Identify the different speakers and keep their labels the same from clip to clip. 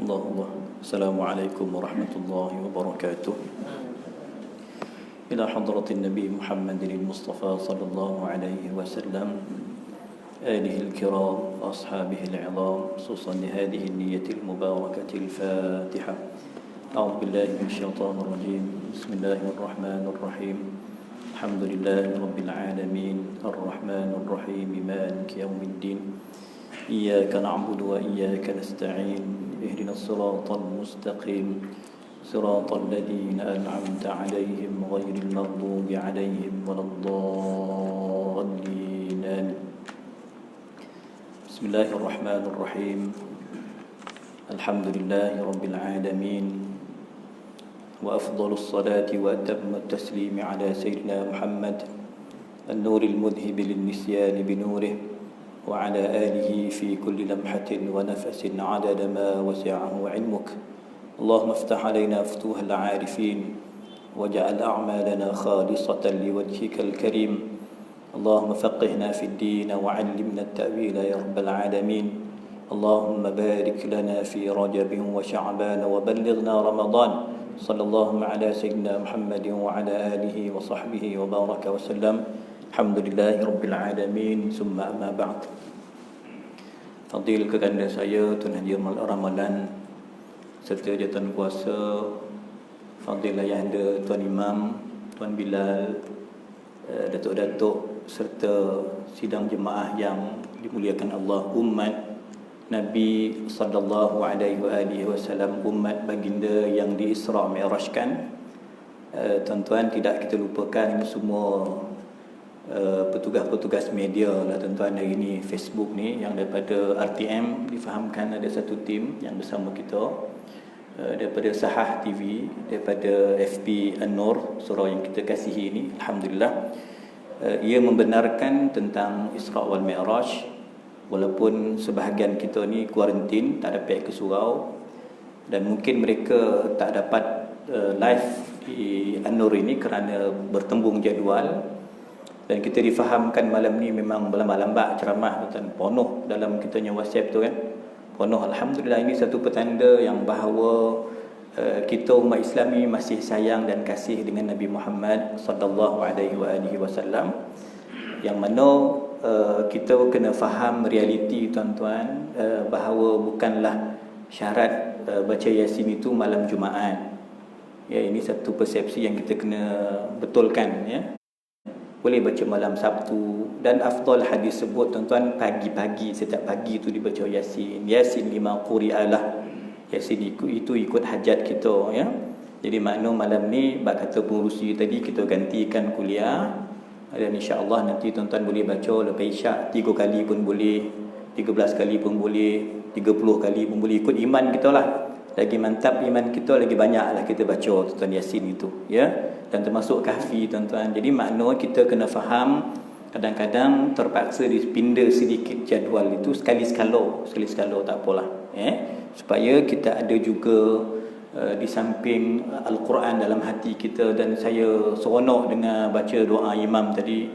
Speaker 1: الله. السلام عليكم ورحمة الله وبركاته. إلى حضرة النبي محمد المصطفى صلى الله عليه وسلم، آله الكرام وأصحابه العظام، خصوصا لهذه النية المباركة الفاتحة. أعوذ بالله من الشيطان الرجيم. بسم الله الرحمن الرحيم. الحمد لله رب العالمين، الرحمن الرحيم، مالك يوم الدين، إياك نعبد وإياك نستعين، اهدنا الصراط المستقيم، صراط الذين أنعمت عليهم غير المغضوب عليهم ولا الضالين. آمين. بسم الله الرحمن الرحيم. الحمد لله رب العالمين، وأفضل الصلاة وأتم التسليم على سيدنا محمد النور المذهب للنسيان بنوره، وعلى آله في كل لمحة ونفس عدد ما وسعه علمك. اللهم افتح علينا فتوح العارفين، واجعل أعمالنا خالصة لوجهك الكريم. اللهم فقهنا في الدين وعلمنا التأويل يا رب العالمين. اللهم بارك لنا في رجب وشعبان وبلغنا رمضان. صلى الله على سيدنا محمد وعلى آله وصحبه وبارك وسلم. Alhamdulillah Rabbil Alamin. Summa amma ba'd. Fadil kekanda saya Tuan Haji Ramalan serta jawatan kuasa, Fadil Ayahanda Tuan Imam, Tuan Bilal, Datuk-datuk serta sidang jemaah yang dimuliakan Allah, umat Nabi sallallahu alaihi wasallam, umat baginda yang di-Isra' Mi'rajkan. Tuan-tuan, tidak kita lupakan semua petugas-petugas media lah tuan-tuan. Hari ni Facebook ni yang daripada RTM difahamkan ada satu tim yang bersama kita, daripada Sahah TV, daripada FB An-Nur, surau yang kita kasihi ini. Alhamdulillah, ia membenarkan tentang Isra' wal Mi'raj, walaupun sebahagian kita ni kuarantin, tak dapat ke surau, dan mungkin mereka tak dapat live di An-Nur ini kerana bertembung jadual. Dan kita difahamkan malam ni memang lambat-lambat ceramah tuan, penuh dalam kitanya WhatsApp tu kan, penuh. Alhamdulillah, ini satu petanda yang bahawa kita umat Islam ni masih sayang dan kasih dengan Nabi Muhammad sallallahu alaihi wasallam, yang mana kita kena faham realiti tuan-tuan, bahawa bukanlah syarat baca Yasin itu malam Jumaat. Ya, ini satu persepsi yang kita kena betulkan ya. Boleh baca malam Sabtu, dan afdal hadis sebut tuan-tuan pagi-pagi, setiap pagi itu dibaca Yasin. Yasin lima quri'alah. Yasin itu ikut hajat kita ya. Jadi makna malam ni bab kata pengurusi tadi kita gantikan kuliah, dan insya-Allah nanti tuan-tuan boleh baca lepas Isyak 3 kali pun boleh, 13 kali pun boleh, 30 kali pun boleh, ikut iman kita lah. Lagi mantap iman kita, lagi banyaklah kita baca tuan Yasin itu ya. Dan termasuk kahfi tuan-tuan. Jadi makna kita kena faham, kadang-kadang terpaksa dipinda sedikit jadual itu, sekali-sekala tak apalah supaya kita ada juga di samping Al-Quran dalam hati kita. Dan saya seronok dengan baca doa imam tadi.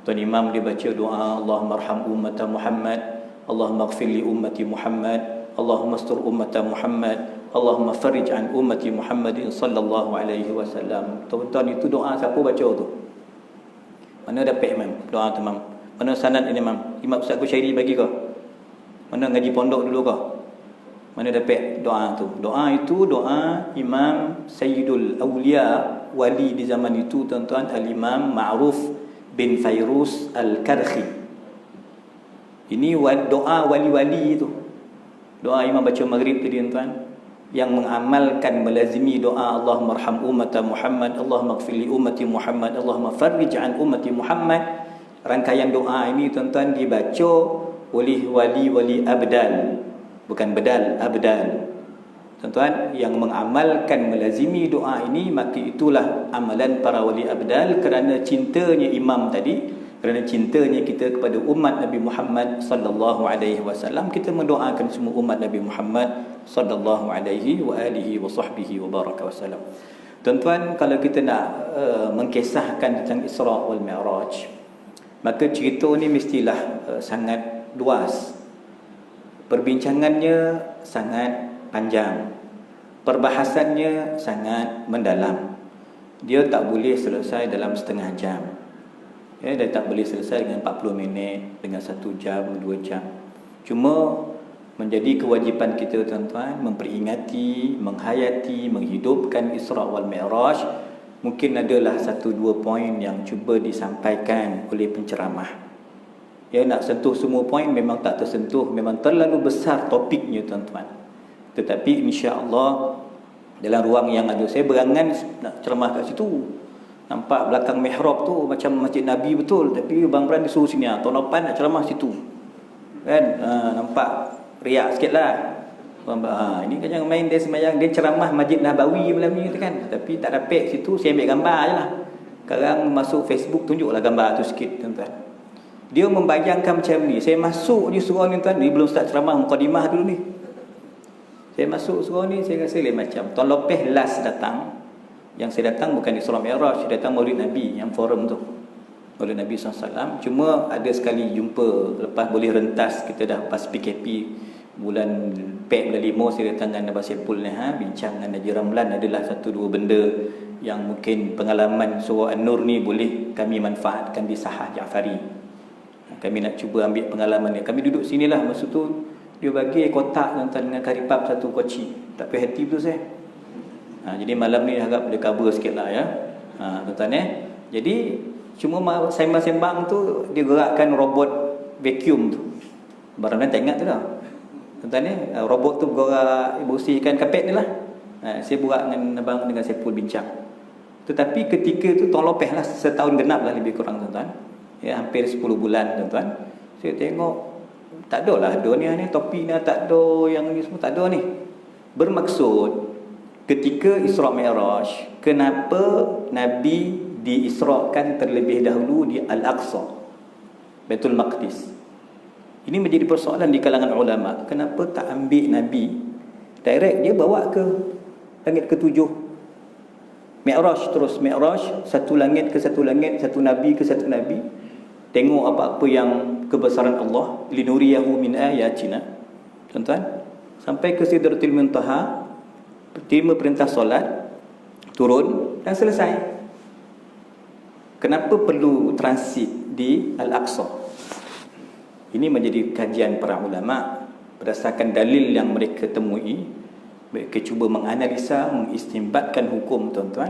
Speaker 1: Tuan Imam dia baca doa, Allahumma arham ummata Muhammad, Allahumma ighfir li ummati Muhammad, Allahumma astur ummata Muhammad, Allahumma farij an ummati Muhammadin sallallahu alaihi wasallam. Tuan-tuan, itu doa siapa baca tu? Mana dapat imam doa tu, mam? Mana sanad ini, mam? Imam Ustaz Kusyairi bagi ke? Mana ngaji pondok dulu ke? Mana dapat doa tu? Doa itu doa Imam Sayyidul Awliya, wali di zaman itu tuan-tuan, Al-Imam Ma'ruf bin Fairuz Al-Karhi. Ini doa wali-wali itu. Doa imam baca maghrib tadi tuan-tuan, yang mengamalkan, melazimi doa Allahumma arham ummata Muhammad, Allahumma ighfir li ummati Muhammad, Allahumma farij an ummati Muhammad. Rangkaian doa ini tuan-tuan dibaca oleh wali-wali abdal, bukan bedal, abdal. Tuan-tuan, yang mengamalkan, melazimi doa ini, maka itulah amalan para wali abdal. Kerana cintanya imam tadi, kerana cintanya kita kepada umat Nabi Muhammad sallallahu alaihi wasallam, kita mendoakan semua umat Nabi Muhammad sallallahu alaihi wa alihi wa sahbihi wa baraka wasallam. Tuan-tuan, kalau kita nak mengkisahkan tentang Isra' wal Mi'raj, maka cerita ni mestilah sangat luas. Perbincangannya sangat panjang. Perbahasannya sangat mendalam. Dia tak boleh selesai dalam setengah jam. Ya, dia tak boleh selesai dengan 40 minit, dengan 1 jam, 2 jam. Cuma menjadi kewajipan kita tuan-tuan memperingati, menghayati, menghidupkan Isra wal Mi'raj. Mungkin adalah 1-2 poin yang cuba disampaikan oleh penceramah. Ya, nak sentuh semua poin memang tak tersentuh, memang terlalu besar topiknya tuan-tuan. Tetapi insya-Allah dalam ruang yang ada, saya berangan nak ceramah kat situ. Nampak belakang mihrab tu macam masjid Nabi betul, tapi Bang Bran disuruh sini, tahun depan nak ceramah situ. Kan? Nampak riak sikitlah. Ini kan jangan main dia sembahyang, dia ceramah Masjid Nabawi malam ni kan. Tapi tak dapat situ, saya ambil gambar ajalah. Sekarang masuk Facebook tunjuklah gambar tu sikit tuan-tuan. Dia membayangkan macam ni. Saya masuk je surau ni tuan, ni belum start ceramah, mukadimah dulu ni. Saya masuk surau ni, saya rasa lain macam. Tahun lepas last datang, yang saya datang bukan di Isra Mi'raj, saya datang Maulid Nabi, yang forum tu. Maulid Nabi SAW. Cuma ada sekali jumpa, lepas boleh rentas, kita dah pas PKP, bulan Pek bulan 5, saya datang dengan Abah Sepul ni, bincang dengan Haji Ramlan. Adalah 1-2 benda yang mungkin pengalaman surau An-Nur ni boleh kami manfaatkan di Sahah Ja'fari. Kami nak cuba ambil pengalaman ni. Kami duduk sinilah, masa tu dia bagi kotak tuan-tuan dengan karipap 1 koci. Tak payah hati betul saya. Jadi malam ni harap dia cover sikit lah ya. Tuan-tuan Jadi cuma sembang-sembang tu dia gerakkan robot vacuum tu. Barang lain tak ingat tu dah. Tuan-tuan robot tu gerak bersihkan kapet ni lah. Saya buat dengan abang, dengan Saiful bincang. Tetapi ketika tu tahun lepas lah, setahun genap lah lebih kurang tuan-tuan. Ya, hampir 10 bulan tuan-tuan. Saya tengok tak ada lah ni topi ni, tak ada yang ni semua, tak ada ni. Bermaksud ketika Isra Mi'raj, kenapa Nabi diisrakan terlebih dahulu di Al-Aqsa, Baitul Maqdis? Ini menjadi persoalan di kalangan ulama. Kenapa tak ambil Nabi direct, dia bawa ke langit ke-7, Mi'raj terus, Mi'raj, satu langit ke satu langit, satu Nabi ke satu Nabi, tengok apa-apa yang kebesaran Allah, linuriyahu min ayatina tuan-tuan, sampai ke Sidratul Muntaha, terima perintah solat, turun dan selesai. Kenapa perlu transit di Al-Aqsa? Ini menjadi kajian para ulama berdasarkan dalil yang mereka temui. Mereka cuba menganalisa, mengistinbatkan hukum tuan-tuan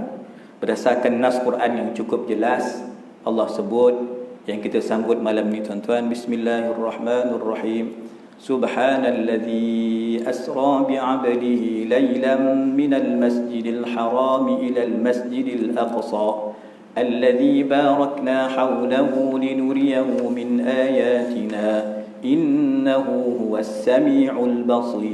Speaker 1: berdasarkan nas Quran yang cukup jelas. Allah sebut yang kita sambut malam ni tuan-tuan, Bismillahirrahmanirrahim. Subhanalladzi asra bi'abdihi laylan minal masjidil haram ilal masjidil aqsa alladzi barakna hawlahu linuriyahu min ayatina innahu huwas sami'ul basir.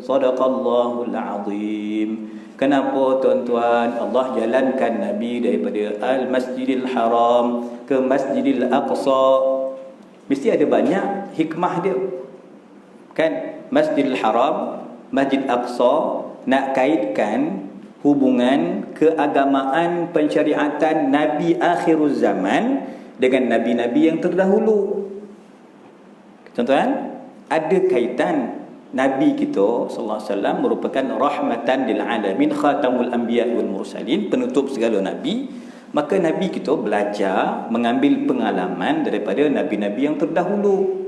Speaker 1: Sadaqallahul azim. Kenapa tuan-tuan Allah jalankan Nabi daripada Al-Masjidil Haram ke Masjidil Aqsa? Mesti ada banyak hikmah dia. Kan Masjidil Haram, Masjid Aqsa, nak kaitkan hubungan keagamaan pensyariatan Nabi akhirul zaman dengan Nabi-Nabi yang terdahulu. Tuan-tuan, ada kaitan. Nabi kita sallallahu alaihi wasallam merupakan rahmatan lil alamin, khatamul anbiya wal mursalin, penutup segala nabi. Maka Nabi kita belajar mengambil pengalaman daripada nabi-nabi yang terdahulu.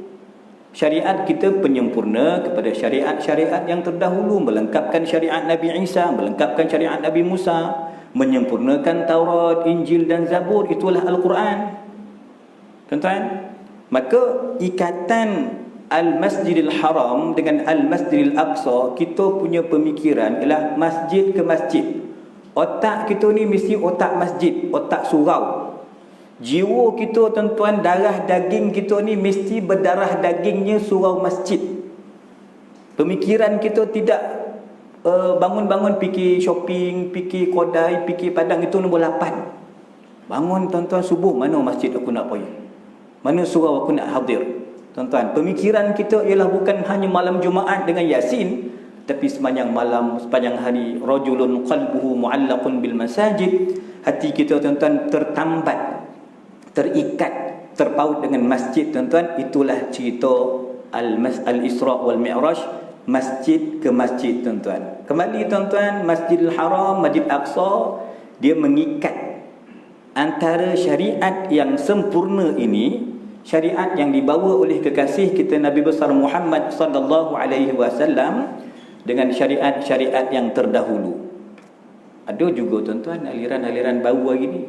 Speaker 1: Syariat kita penyempurna kepada syariat-syariat yang terdahulu, melengkapkan syariat Nabi Isa, melengkapkan syariat Nabi Musa, menyempurnakan Taurat, Injil dan Zabur. Itulah Al-Quran. Tuan-tuan, maka ikatan Al-Masjidil Haram dengan Al-Masjidil Aqsa, kita punya pemikiran ialah masjid ke masjid. Otak kita ni mesti otak masjid, otak surau. Jiwa kita tuan-tuan, darah daging kita ni mesti berdarah dagingnya surau masjid. Pemikiran kita tidak bangun-bangun fikir shopping, fikir kodai, fikir padang, itu nombor 8. Bangun tuan-tuan subuh, mana masjid aku nak pergi, mana surau aku nak hadir. Tuan-tuan, pemikiran kita ialah bukan hanya malam Jumaat dengan Yasin, tapi sepanjang malam, sepanjang hari. Rajulun qalbuhu mu'allaqun bil masajid. Hati kita tuan-tuan tertambat, terikat, terpaut dengan masjid tuan-tuan. Itulah cerita Al-Isra wal Mi'raj masjid ke masjid, tuan-tuan. Kembali tuan-tuan, Masjidil Haram, Masjid Aqsa, dia mengikat antara syariat yang sempurna ini, syariat yang dibawa oleh kekasih kita Nabi besar Muhammad sallallahu alaihi wasallam, dengan syariat-syariat yang terdahulu. Ada juga tuan-tuan aliran-aliran baru hari ni,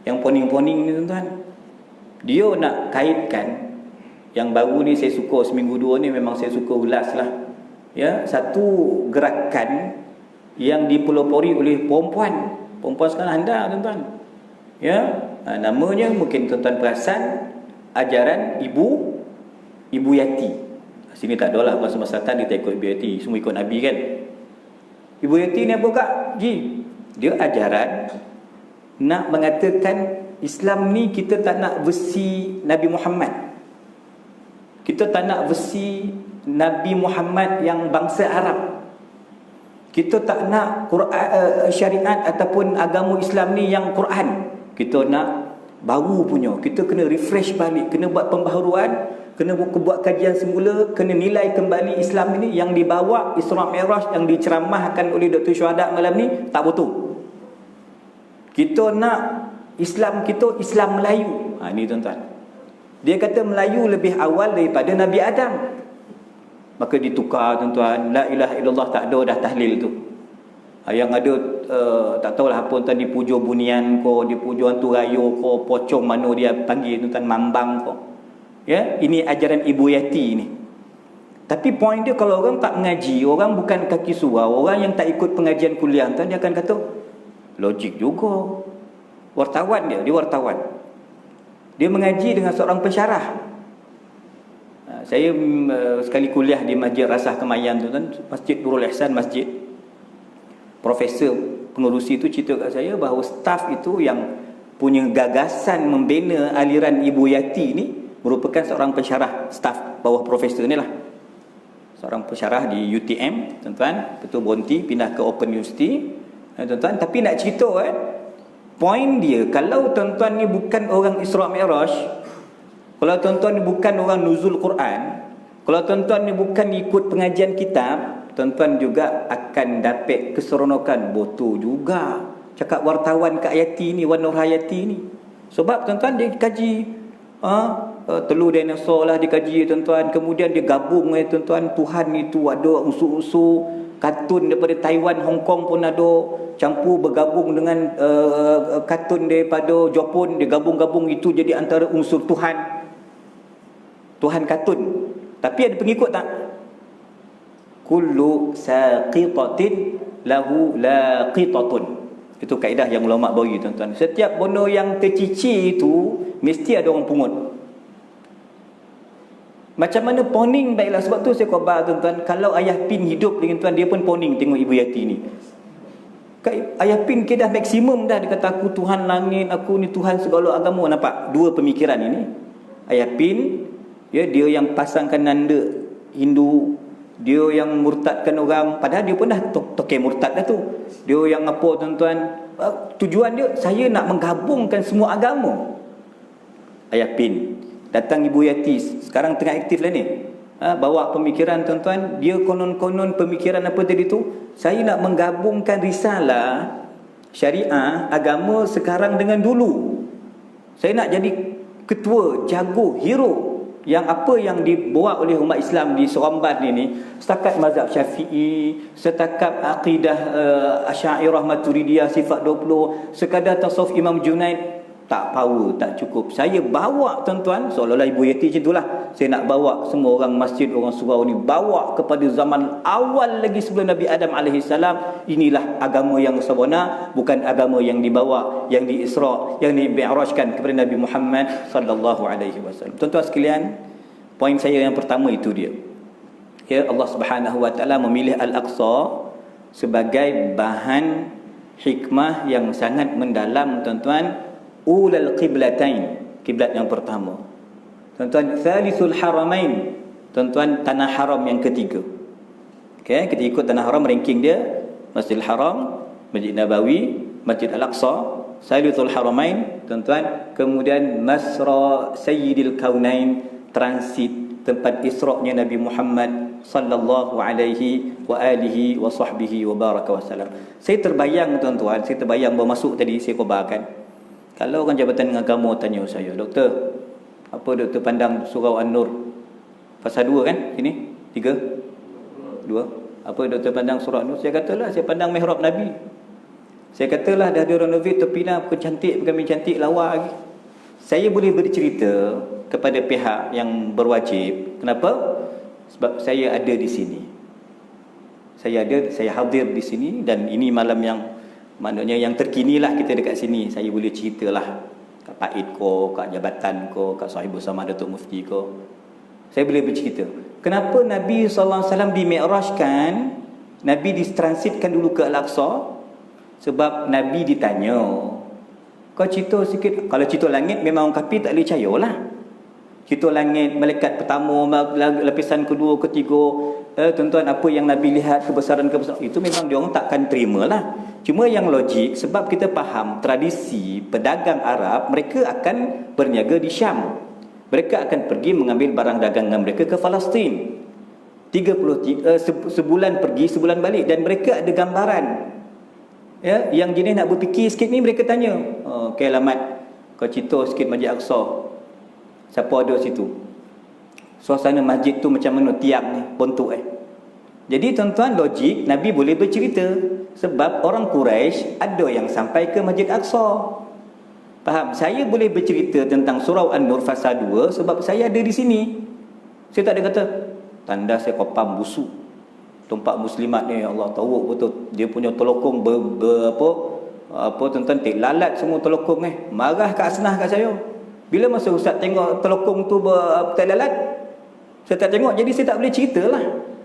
Speaker 1: yang poning-poning ni tuan-tuan, dia nak kaitkan yang baru ni. Saya suka seminggu dua ni, memang saya suka ulas lah, ya, satu gerakan yang dipelopori oleh perempuan sekarang anda tuan-tuan, ya, namanya mungkin tuan-tuan perasan, ajaran ibu yati. Sini tak ada lah, masa-masa dia tak ikut ibu yati, semua ikut Nabi kan. Ibu yati ni apa kak? Dia ajaran nak mengatakan Islam ni kita tak nak versi Nabi Muhammad, kita tak nak versi Nabi Muhammad yang bangsa Arab, kita tak nak syariat ataupun agama Islam ni yang Quran, kita nak baru punya. Kita kena refresh balik, kena buat pembaharuan, kena buat kajian semula, kena nilai kembali Islam ini yang dibawa Isra Mi'raj, yang diceramahkan oleh Dr. Syuhada malam ni, tak betul. Kita nak Islam kita Islam Melayu. Ini tuan-tuan, dia kata Melayu lebih awal daripada Nabi Adam. Maka ditukar tuan-tuan, la ilaha illallah tak ada dah tahlil tu. Yang ada tak tahulah apa tuan, dipuja bunian ko, dipuja hantu rayo ko, pocong mana dia panggil tuan-tuan, mambang ko. Ya, ini ajaran Ibu Yati ni. Tapi poin dia, kalau orang tak mengaji, orang bukan kaki surau, orang yang tak ikut pengajian kuliah tuan, dia akan kata logik juga. Wartawan dia wartawan. Dia mengaji dengan seorang pensyarah. Saya sekali kuliah di Masjid Rasah Kemayan tu kan, Masjid Nurul Ihsan Masjid. Profesor pengurusi itu cerita kat saya bahawa staf itu yang punya gagasan membina aliran Ibu Yati ni merupakan seorang pensyarah, staf bawah profesor ni lah. Seorang pensyarah di UTM, tuan-tuan, betul berhenti pindah ke Open University, tuan-tuan. Tapi nak cerita poin dia, kalau tuan-tuan ni bukan orang Isra Mi'raj, kalau tuan-tuan ni bukan orang nuzul Quran, kalau tuan-tuan ni bukan ikut pengajian kitab, tuan-tuan juga akan dapat keseronokan. Betul juga cakap wartawan Kak Yati ni, Wan Nur Hayati ni. Sebab tuan-tuan dia kaji telur dinosaur lah dikaji tuan-tuan. Kemudian dia gabung tuan-tuan, Tuhan itu ada unsur-unsur kartun daripada Taiwan, Hong Kong pun ada, campur bergabung dengan kartun daripada Jepun, dia gabung-gabung, itu jadi antara unsur Tuhan kartun. Tapi ada pengikut tak? Kullu saqitatin lahu laqitatun. Itu kaedah yang ulama bagi tuan-tuan. Setiap benda yang tercicir itu mesti ada orang pungut. Macam mana poning baiklah. Sebab tu saya khabar tuan-tuan, kalau Ayah Pin hidup dengan tuan, dia pun poning tengok Ibu Yati ni. Ayah Pin ke dah maksimum dah. Dia kata aku Tuhan langit, aku ni Tuhan segala agama. Nampak dua pemikiran ini. Ayah Pin, ya, dia yang pasangkan nanda Hindu, dia yang murtadkan orang, padahal dia pun dah toke murtad dah tu. Dia yang apa tuan-tuan, tujuan dia, saya nak menggabungkan semua agama. Ayah Pin. Datang Ibu Yati, sekarang tengah aktif lah ni, bawa pemikiran tuan-tuan. Dia konon-konon pemikiran apa tadi tu, saya nak menggabungkan risalah syariah agama sekarang dengan dulu. Saya nak jadi ketua, jago, hero, yang apa yang dibawa oleh umat Islam di Seremban ini, setakat mazhab Syafi'i, setakat akidah Asy'ariyah Maturidiyah sifat 20, sekadar tasawuf Imam Junaid, tak power, tak cukup. Saya bawa tuan-tuan, seolah-olah Ibu Yati macam itulah, saya nak bawa semua orang masjid, orang surau ni, bawa kepada zaman awal lagi sebelum Nabi Adam AS. Inilah agama yang sempurna, bukan agama yang dibawa, yang diisra, yang dimi'rajkan kepada Nabi Muhammad sallallahu alaihi wasallam. Tuan-tuan sekalian, poin saya yang pertama itu dia. Ya, Allah Subhanahu wa taala memilih Al-Aqsa sebagai bahan hikmah yang sangat mendalam tuan-tuan. Ulal qiblatain, kiblat yang pertama. Tuan-tuan, Thalithul Haramain, tuan-tuan, tanah haram yang ketiga. Okey, kita ikut tanah haram ranking dia. Masjidil Haram, Masjid Nabawi, Masjid Al-Aqsa, Thalithul Haramain, tuan-tuan. Kemudian Masra Sayyidil Kaunain, transit tempat Isra'-nya Nabi Muhammad sallallahu alaihi wa alihi wa sahbihi wa baraka wasallam. Saya terbayang tuan-tuan, saya terbayang bermasuk tadi saya khabarkan. Kalau orang Jabatan Agama tanya saya, doktor, apa doktor pandang surau An-Nur? Pasal 2 kan? Sini? 3? 2. Apa doktor pandang surau An-Nur? Saya katalah, saya pandang mihrab Nabi. Saya katalah dah direnovate tepi lah, bukan cantik, bukan cantik, lawa lagi. Saya boleh bercerita kepada pihak yang berwajib. Kenapa? Sebab saya ada di sini. Saya hadir di sini, dan ini malam yang maknanya yang terkini lah kita dekat sini. Saya boleh ceritalah kat Paid ko, kat jabatan ko, kat Sahibul Sama Datuk Mufti ko. Saya boleh bercerita. Kenapa Nabi SAW di-mi'rajkan, Nabi ditransitkan dulu ke Al-Aqsa? Sebab Nabi ditanya, kau cerita sikit. Kalau cerita langit memang orang kafir tak boleh percaya lah. Cerita langit, malaikat pertama, lapisan kedua, ketiga, tuan-tuan, apa yang Nabi lihat, kebesaran itu memang dia orang takkan terima lah. Cuma yang logik, sebab kita faham tradisi pedagang Arab, mereka akan berniaga di Syam. Mereka akan pergi mengambil barang dagangan mereka ke Palestin. 30 sebulan pergi, sebulan balik, dan mereka ada gambaran. Ya, yang jenis nak berfikir sikit ni mereka tanya, okay, alamat kau cerita sikit Masjid Aqsa, siapa ada situ, suasana masjid tu macam mana, tiang ni bentuk Jadi tuan-tuan, logik Nabi boleh bercerita. Sebab orang Quraisy ada yang sampai ke Masjid Aqsa. Faham? Saya boleh bercerita tentang surau An-Nur fasa 2 sebab saya ada di sini. Saya tak ada kata tanda saya kopam busuk. Tempat muslimat ni, Allah tahu betul dia punya telokong apa tuan-tuan, lalat semua telokong marah kat asnah kat saya. Bila masa ustaz tengok telokong tu lalat, saya tak tengok, jadi saya tak boleh ceritalah.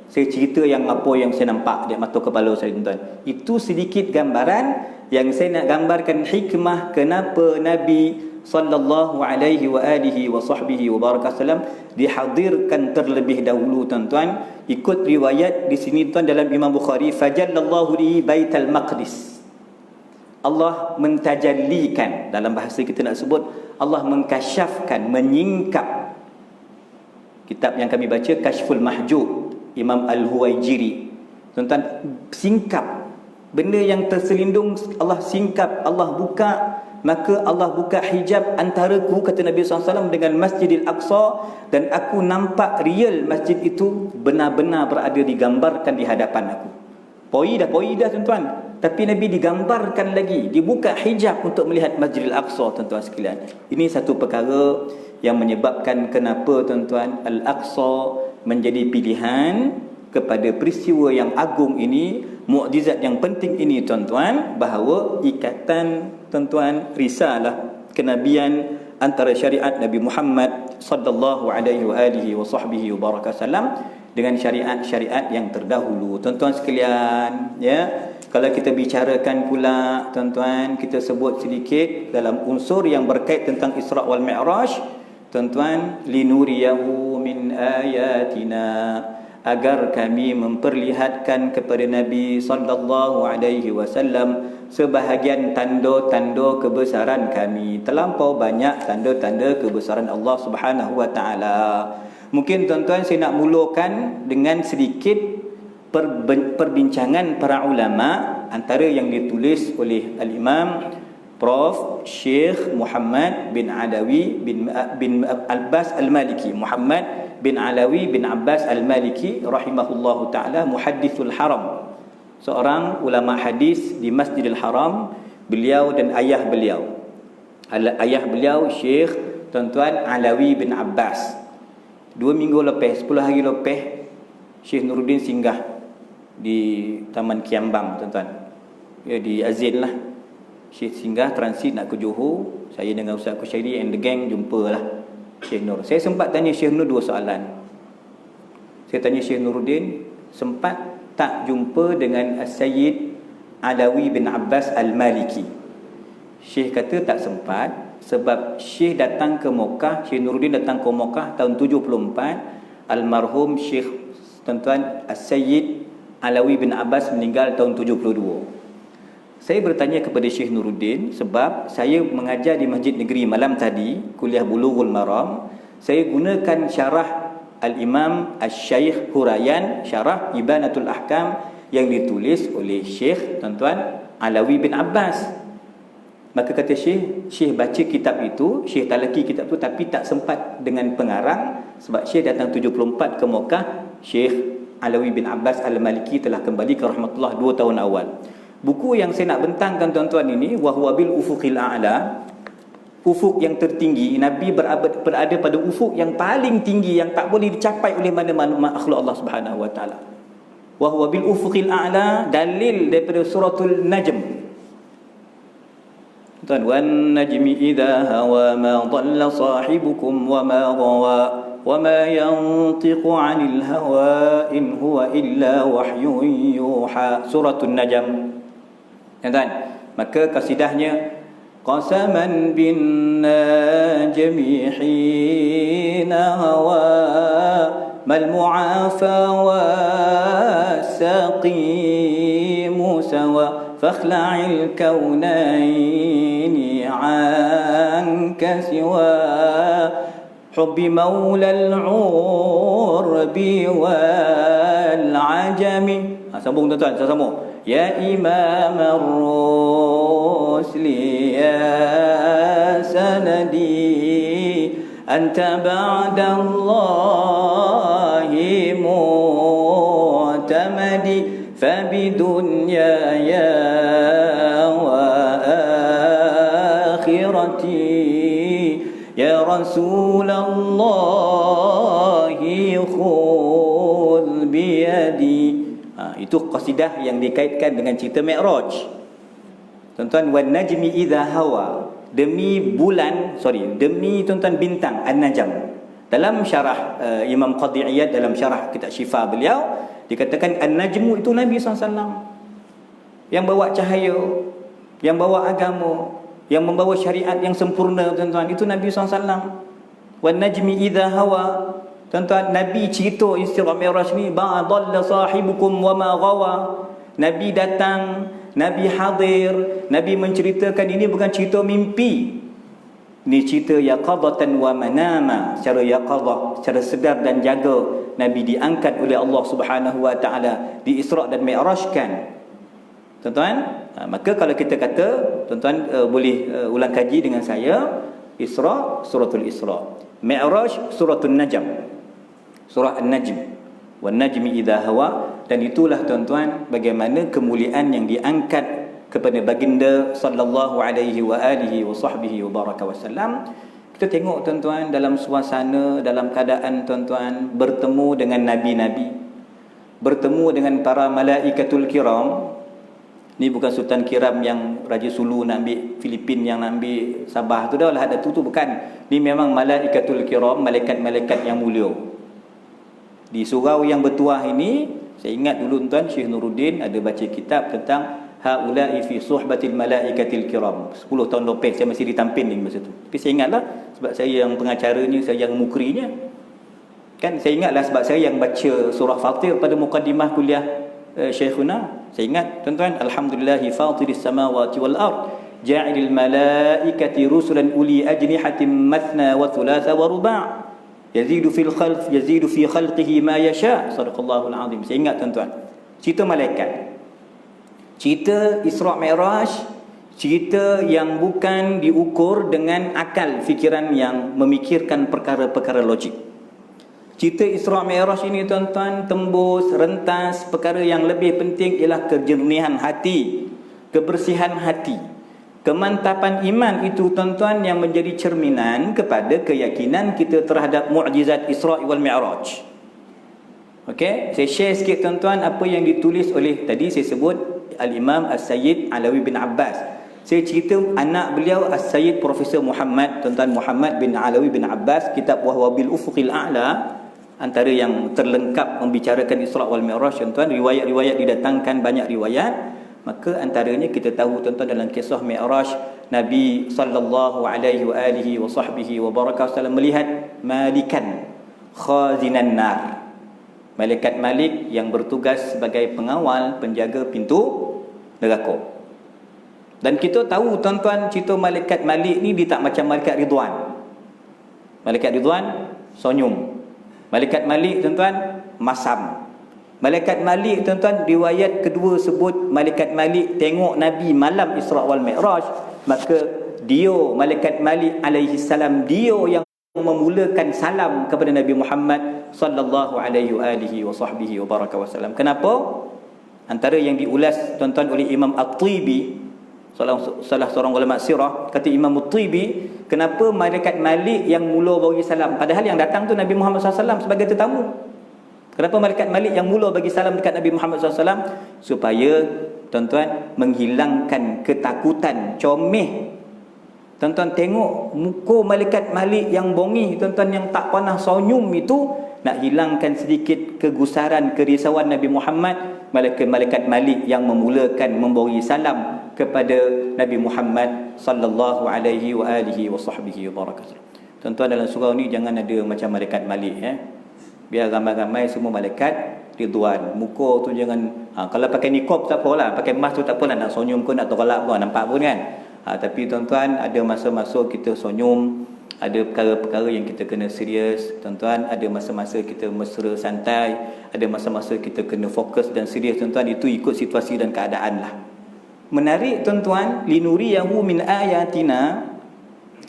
Speaker 1: Saya cerita yang apa yang saya nampak di mata kepala saya, tuan-tuan. Itu sedikit gambaran yang saya nak gambarkan, hikmah kenapa Nabi sallallahu alaihi wa alihi wa sahbihi wa barakasallam dihadirkan terlebih dahulu, tuan-tuan. Ikut riwayat di sini, tuan, dalam Imam Bukhari, fajallallahu li baital maqdis. Allah mentajallikan, dalam bahasa kita nak sebut Allah mengkasyafkan, menyingkap. Kitab yang kami baca Kashful Mahjub, Imam Al-Huwaijiri, tuan-tuan, singkap benda yang terselindung, Allah singkap, Allah buka. Maka Allah buka hijab antaraku, kata Nabi SAW, dengan Masjidil Aqsa, dan aku nampak real masjid itu benar-benar berada digambarkan di hadapan aku. Poi dah tuan-tuan. Tapi Nabi digambarkan lagi, dibuka hijab untuk melihat Masjidil Aqsa, tuan-tuan sekalian. Ini satu perkara yang menyebabkan kenapa, tuan-tuan, Al-Aqsa menjadi pilihan kepada peristiwa yang agung ini, mukjizat yang penting ini, tuan-tuan, bahawa ikatan, tuan-tuan, risalah kenabian antara syariat Nabi Muhammad sallallahu alaihi wa alihi wa sahbihi wa barakasallam dengan syariat-syariat yang terdahulu. Tuan-tuan sekalian, ya, kalau kita bicarakan pula, tuan-tuan, kita sebut sedikit dalam unsur yang berkait tentang Isra wal Mi'raj, tuan-tuan, linuriyahu min ayatina, agar kami memperlihatkan kepada Nabi sallallahu alaihi wasallam sebahagian tanda-tanda kebesaran kami. Terlampau banyak tanda-tanda kebesaran Allah Subhanahu wa taala. Mungkin tuan-tuan saya nak mulakan dengan sedikit perbincangan para ulama, antara yang ditulis oleh Al-Imam Prof. Syekh Muhammad bin Alawi bin Abbas Al-Maliki, Muhammad bin Alawi bin Abbas Al-Maliki rahimahullahu ta'ala, muhaddithul haram, seorang ulama hadis di Masjidil Haram. Beliau dan ayah beliau, Syekh, tuan-tuan, Alawi bin Abbas. 2 minggu lepas, 10 hari lepas, Syekh Nuruddin singgah di Taman Kiambang, tuan-tuan, di Azin lah. Syekh singgah transit nak ke Johor. Saya dengan Ustaz Kushairi and the gang jumpalah Syekh Nur. Saya sempat tanya Syekh Nur 2 soalan. Saya tanya Syekh Nuruddin, sempat tak jumpa dengan Sayyid Alawi bin Abbas Al-Maliki? Syekh kata tak sempat, sebab Syekh datang ke Mekah, Syekh Nuruddin datang ke Mekah tahun 74. Almarhum Syekh, tuan-tuan, Sayyid Alawi bin Abbas meninggal tahun 72. Saya bertanya kepada Syekh Nuruddin, sebab saya mengajar di Masjid Negeri malam tadi, kuliah Bulughul Maram. Saya gunakan syarah Al-Imam Al-Syaikh Hurayan, Syarah Ibanatul Ahkam, yang ditulis oleh Syekh tuan-tuan Alawi bin Abbas. Maka kata Syekh baca kitab itu, Syekh talaki kitab itu, tapi tak sempat dengan pengarang sebab Syekh datang 74 ke Mekah. Syekh Alawi bin Abbas Al-Maliki telah kembali ke rahmatullah 2 tahun awal. Buku yang saya nak bentangkan tuan-tuan ini, Wahwa bil Ufuqil A'la, ufuk yang tertinggi. Nabi berada pada ufuk yang paling tinggi, yang tak boleh dicapai oleh mana-mana makhluk Allah Subhanahu wa taala. Wa huwa bil ufuqil a'la, dalil daripada suratul Najm. Tuan, wan najmi idza hawa ma dhalla sahibukum wa ma ghawa wa ma yantiqu 'anil hawa in huwa illa wahyun yuha. Suratul Najm. Tuan, maka kasidahnya قسما بالنجم حين هوى ما المعافى والسقيم سوى فاخلع الكونين عنك سوى حب مولى العرب والعجم. Sambung tuan-tuan, saya sambung. Ya Imam Ar-Rusli ya sanadi anta ba'da Allahi mu'tamadi fabidunya ya wa akhirati ya Rasulallahi khudh biyadi. Itu qasidah yang dikaitkan dengan cerita Mi'raj. Tuan-tuan, wan najmi idza hawa, demi tuan-tuan bintang An-Najm. Dalam syarah Imam Qadhi Iyad, dalam syarah kitab Syifa beliau, dikatakan An-Najmu itu Nabi SAW yang bawa cahaya, yang bawa agama, yang membawa syariat yang sempurna. Tuan-tuan, itu Nabi SAW. Wan najmi idza hawa, tuan-tuan, Nabi cerita Isra Mi'raj ni, ba'dalla sahibukum wa ma ghawa. Nabi datang, Nabi hadir, Nabi menceritakan. Ini bukan cerita mimpi, ini cerita yaqadatan wa manama, secara yaqadah, secara sedar dan jaga. Nabi diangkat oleh Allah Subhanahu wa taala, di Isra dan Mi'rajkan. Tuan-tuan, maka kalau kita kata, tuan-tuan boleh ulang kaji dengan saya. Isra, suratul Isra. Mi'raj, suratul Najm, surah An-Najm. Wan najmi idza hawa. Dan itulah tuan-tuan bagaimana kemuliaan yang diangkat kepada baginda sallallahu alaihi wa alihi wa sahbihi wa baraka wasallam. Kita tengok tuan-tuan, dalam suasana, dalam keadaan tuan-tuan bertemu dengan nabi-nabi, bertemu dengan para malaikatul kiram. Ni bukan Sultan Kiram yang Raja Sulu nak ambil Filipin, yang nak ambil Sabah tu dah lah, ada tu bukan. Ni memang malaikatul kiram, malaikat-malaikat yang mulia. Di surau yang bertuah ini, saya ingat dulu tuan Syekh Nuruddin ada baca kitab tentang haula'i fi suhbatil malaikatil kiram. 10 tahun lepas saya masih ditampin ni masa tu. Tapi saya ingatlah sebab saya yang pengacaranya, saya yang mukrinya. Kan saya ingatlah sebab saya yang baca surah Fatir pada muqaddimah kuliah Syekhuna. Saya ingat tuan-tuan, alhamdulillahi fatiris samawati wal ard ja'ilil malaikati rusulan uli ajnihatin mathna wa thulatha wa ruba'. Yazidu fi khalqihi ma yasha. Sadaqallahul azim. Saya ingat tuan-tuan, cerita malaikat, cerita Isra Mi'raj, cerita yang bukan diukur dengan akal fikiran yang memikirkan perkara-perkara logik. Cerita Isra Mi'raj ini tuan-tuan tembus, rentas perkara yang lebih penting ialah kejernihan hati, kebersihan hati. Kemantapan iman itu tuan-tuan yang menjadi cerminan kepada keyakinan kita terhadap mukjizat Isra wal Mi'raj. Okey, saya share sikit tuan-tuan apa yang ditulis oleh, tadi saya sebut Al-Imam As-Sayyid Alawi bin Abbas. Saya cerita anak beliau As-Sayyid Profesor Muhammad, tuan-tuan, Muhammad bin Alawi bin Abbas. Kitab Wahwa bil Ufuqil A'la, antara yang terlengkap membicarakan Isra wal Mi'raj tuan-tuan. Riwayat-riwayat didatangkan, banyak riwayat. Maka antaranya kita tahu tuan-tuan dalam kisah Mi'raj, Nabi sallallahu alaihi wa alihi wa sahbihi wa baraka wasallam melihat malikan khazinan nar, malaikat Malik yang bertugas sebagai pengawal, penjaga pintu neraka. Dan kita tahu tuan-tuan, cerita malaikat Malik ni dia tak macam malaikat Ridwan. Malaikat Ridwan senyum, Malaikat Malik tuan-tuan masam. Malaikat Malik tuan-tuan, riwayat kedua sebut malaikat Malik tengok Nabi malam Isra wal Mi'raj, maka dia malaikat Malik alaihi salam dia yang memulakan salam kepada Nabi Muhammad sallallahu alaihi wasallam. Kenapa? Antara yang diulas tuan-tuan oleh Imam At-Tibi, salah seorang ulama sirah, kata Imam At-Tibi, kenapa malaikat Malik yang mula bagi salam padahal yang datang tu Nabi Muhammad SAW sebagai tetamu? Kenapa malaikat Malik yang mula bagi salam dekat Nabi Muhammad SAW? Supaya tuan-tuan menghilangkan ketakutan, comeh. Tuan-tuan tengok muka malaikat Malik yang bongih, tuan-tuan, yang tak pernah senyum itu, nak hilangkan sedikit kegusaran, kerisauan Nabi Muhammad. Malaikat Malik yang memulakan memberi salam kepada Nabi Muhammad sallallahu alaihi wasallam. Tuan-tuan, dalam surau ni jangan ada macam malaikat Malik, biar ramai-ramai semua malaikat Ridwan. Muka tu jangan, kalau pakai niqab tak apalah, pakai mask tu tak apalah, nak senyum ke nak tolak pun nampak pun kan. Tapi tuan-tuan, ada masa-masa kita senyum, ada perkara-perkara yang kita kena serius, tuan-tuan. Ada masa-masa kita mesra santai, ada masa-masa kita kena fokus dan serius, tuan-tuan. Itu ikut situasi dan keadaan lah. Menarik tuan-tuan, linuriyahu min ayatina,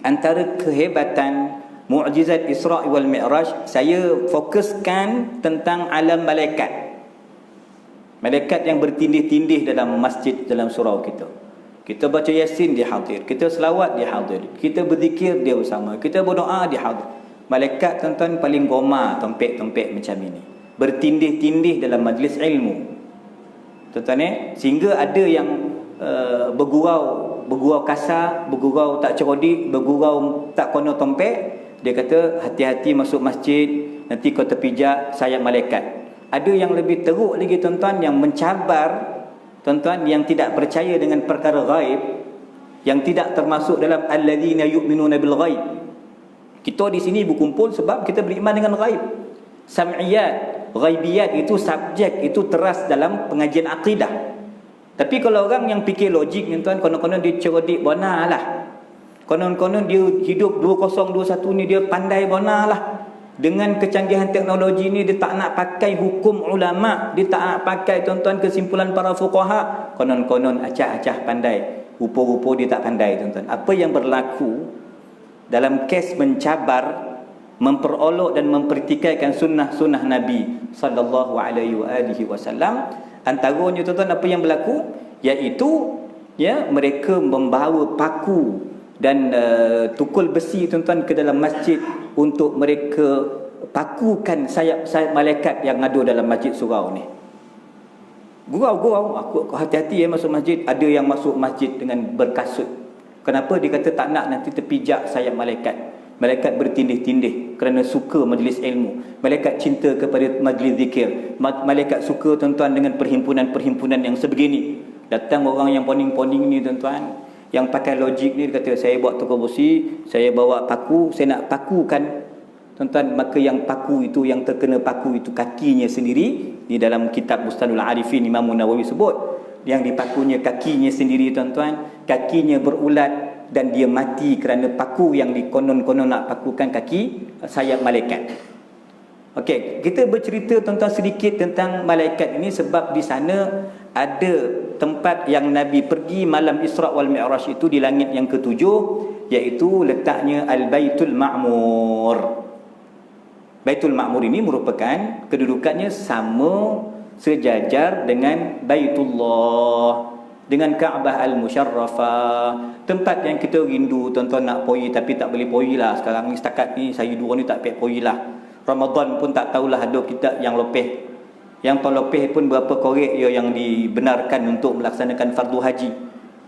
Speaker 1: antara kehebatan Mu'jizat Isra' wal Mi'raj, saya fokuskan tentang alam malaikat. Malaikat yang bertindih-tindih dalam masjid, dalam surau kita. Kita baca Yasin, dia hadir. Kita selawat, dia hadir. Kita berzikir, dia bersama. Kita berdoa, dia hadir. Malaikat tuan-tuan paling gomar tempek-tempek macam ini, bertindih-tindih dalam majlis ilmu, tuan-tuan, sehingga ada yang bergurau kasar, bergurau tak cerodik, bergurau tak kono tempek. Dia kata, hati-hati masuk masjid, nanti kau terpijak sayap malaikat. Ada yang lebih teruk lagi tuan-tuan, yang mencabar tuan-tuan, yang tidak percaya dengan perkara ghaib, yang tidak termasuk dalam alladzina yu'minuna bil ghaib. Kita di sini berkumpul sebab kita beriman dengan ghaib. Sam'iyat, ghaibiyat itu subjek, itu teras dalam pengajian akidah. Tapi kalau orang yang fikir logik ni tuan, konon-konon dia cerodik benar lah, konon-konon dia hidup 2021 ni dia pandai benar lah, dengan kecanggihan teknologi ni dia tak nak pakai hukum ulama', dia tak nak pakai tuan-tuan kesimpulan para fuqaha, konon-konon acah-acah pandai, rupa-rupa dia tak pandai tuan-tuan. Apa yang berlaku dalam kes mencabar, memperolok dan mempertikaikan sunnah-sunnah Nabi sallallahu alaihi wasallam, antaranya tuan-tuan apa yang berlaku, iaitu mereka membawa paku dan tukul besi tuan-tuan ke dalam masjid untuk mereka pakukan sayap-sayap malaikat yang ada dalam masjid surau ni. Gurau-gurau, aku hati-hati masuk masjid. Ada yang masuk masjid dengan berkasut. Kenapa? Dia kata tak nak nanti terpijak sayap malaikat. Malaikat bertindih-tindih kerana suka majlis ilmu. Malaikat cinta kepada majlis zikir. Malaikat suka tuan-tuan dengan perhimpunan-perhimpunan yang sebegini. Datang orang yang poning-poning ni tuan-tuan, yang pakai logik ni, dia kata saya buat tukar besi, saya bawa paku, saya nak pakukan tuan-tuan. Maka yang paku itu, yang terkena paku itu kakinya sendiri. Di dalam kitab Bustanul Arifin, Imam Nawawi sebut, yang dipakunya kakinya sendiri tuan-tuan. Kakinya berulat dan dia mati kerana paku yang dikonon-konon nak pakukan kaki sayap malaikat. Okey, kita bercerita tuan-tuan sedikit tentang malaikat ini sebab di sana ada tempat yang Nabi pergi malam Isra' wal Mi'raj itu, di langit yang ketujuh, iaitu letaknya Al-Baitul Ma'mur. Baitul Ma'mur ini merupakan kedudukannya sama sejajar dengan Baitullah, dengan Kaabah Al-Musharrafah. Tempat yang kita rindu tuan-tuan nak pergi tapi tak boleh pergi lah sekarang ni. Setakat ni saya dua ni tak pergi lah. Ramadan pun tak tahulah ada kita yang lepeh. Yang tahun lepeh pun berapa korek yang dibenarkan untuk melaksanakan fardu haji.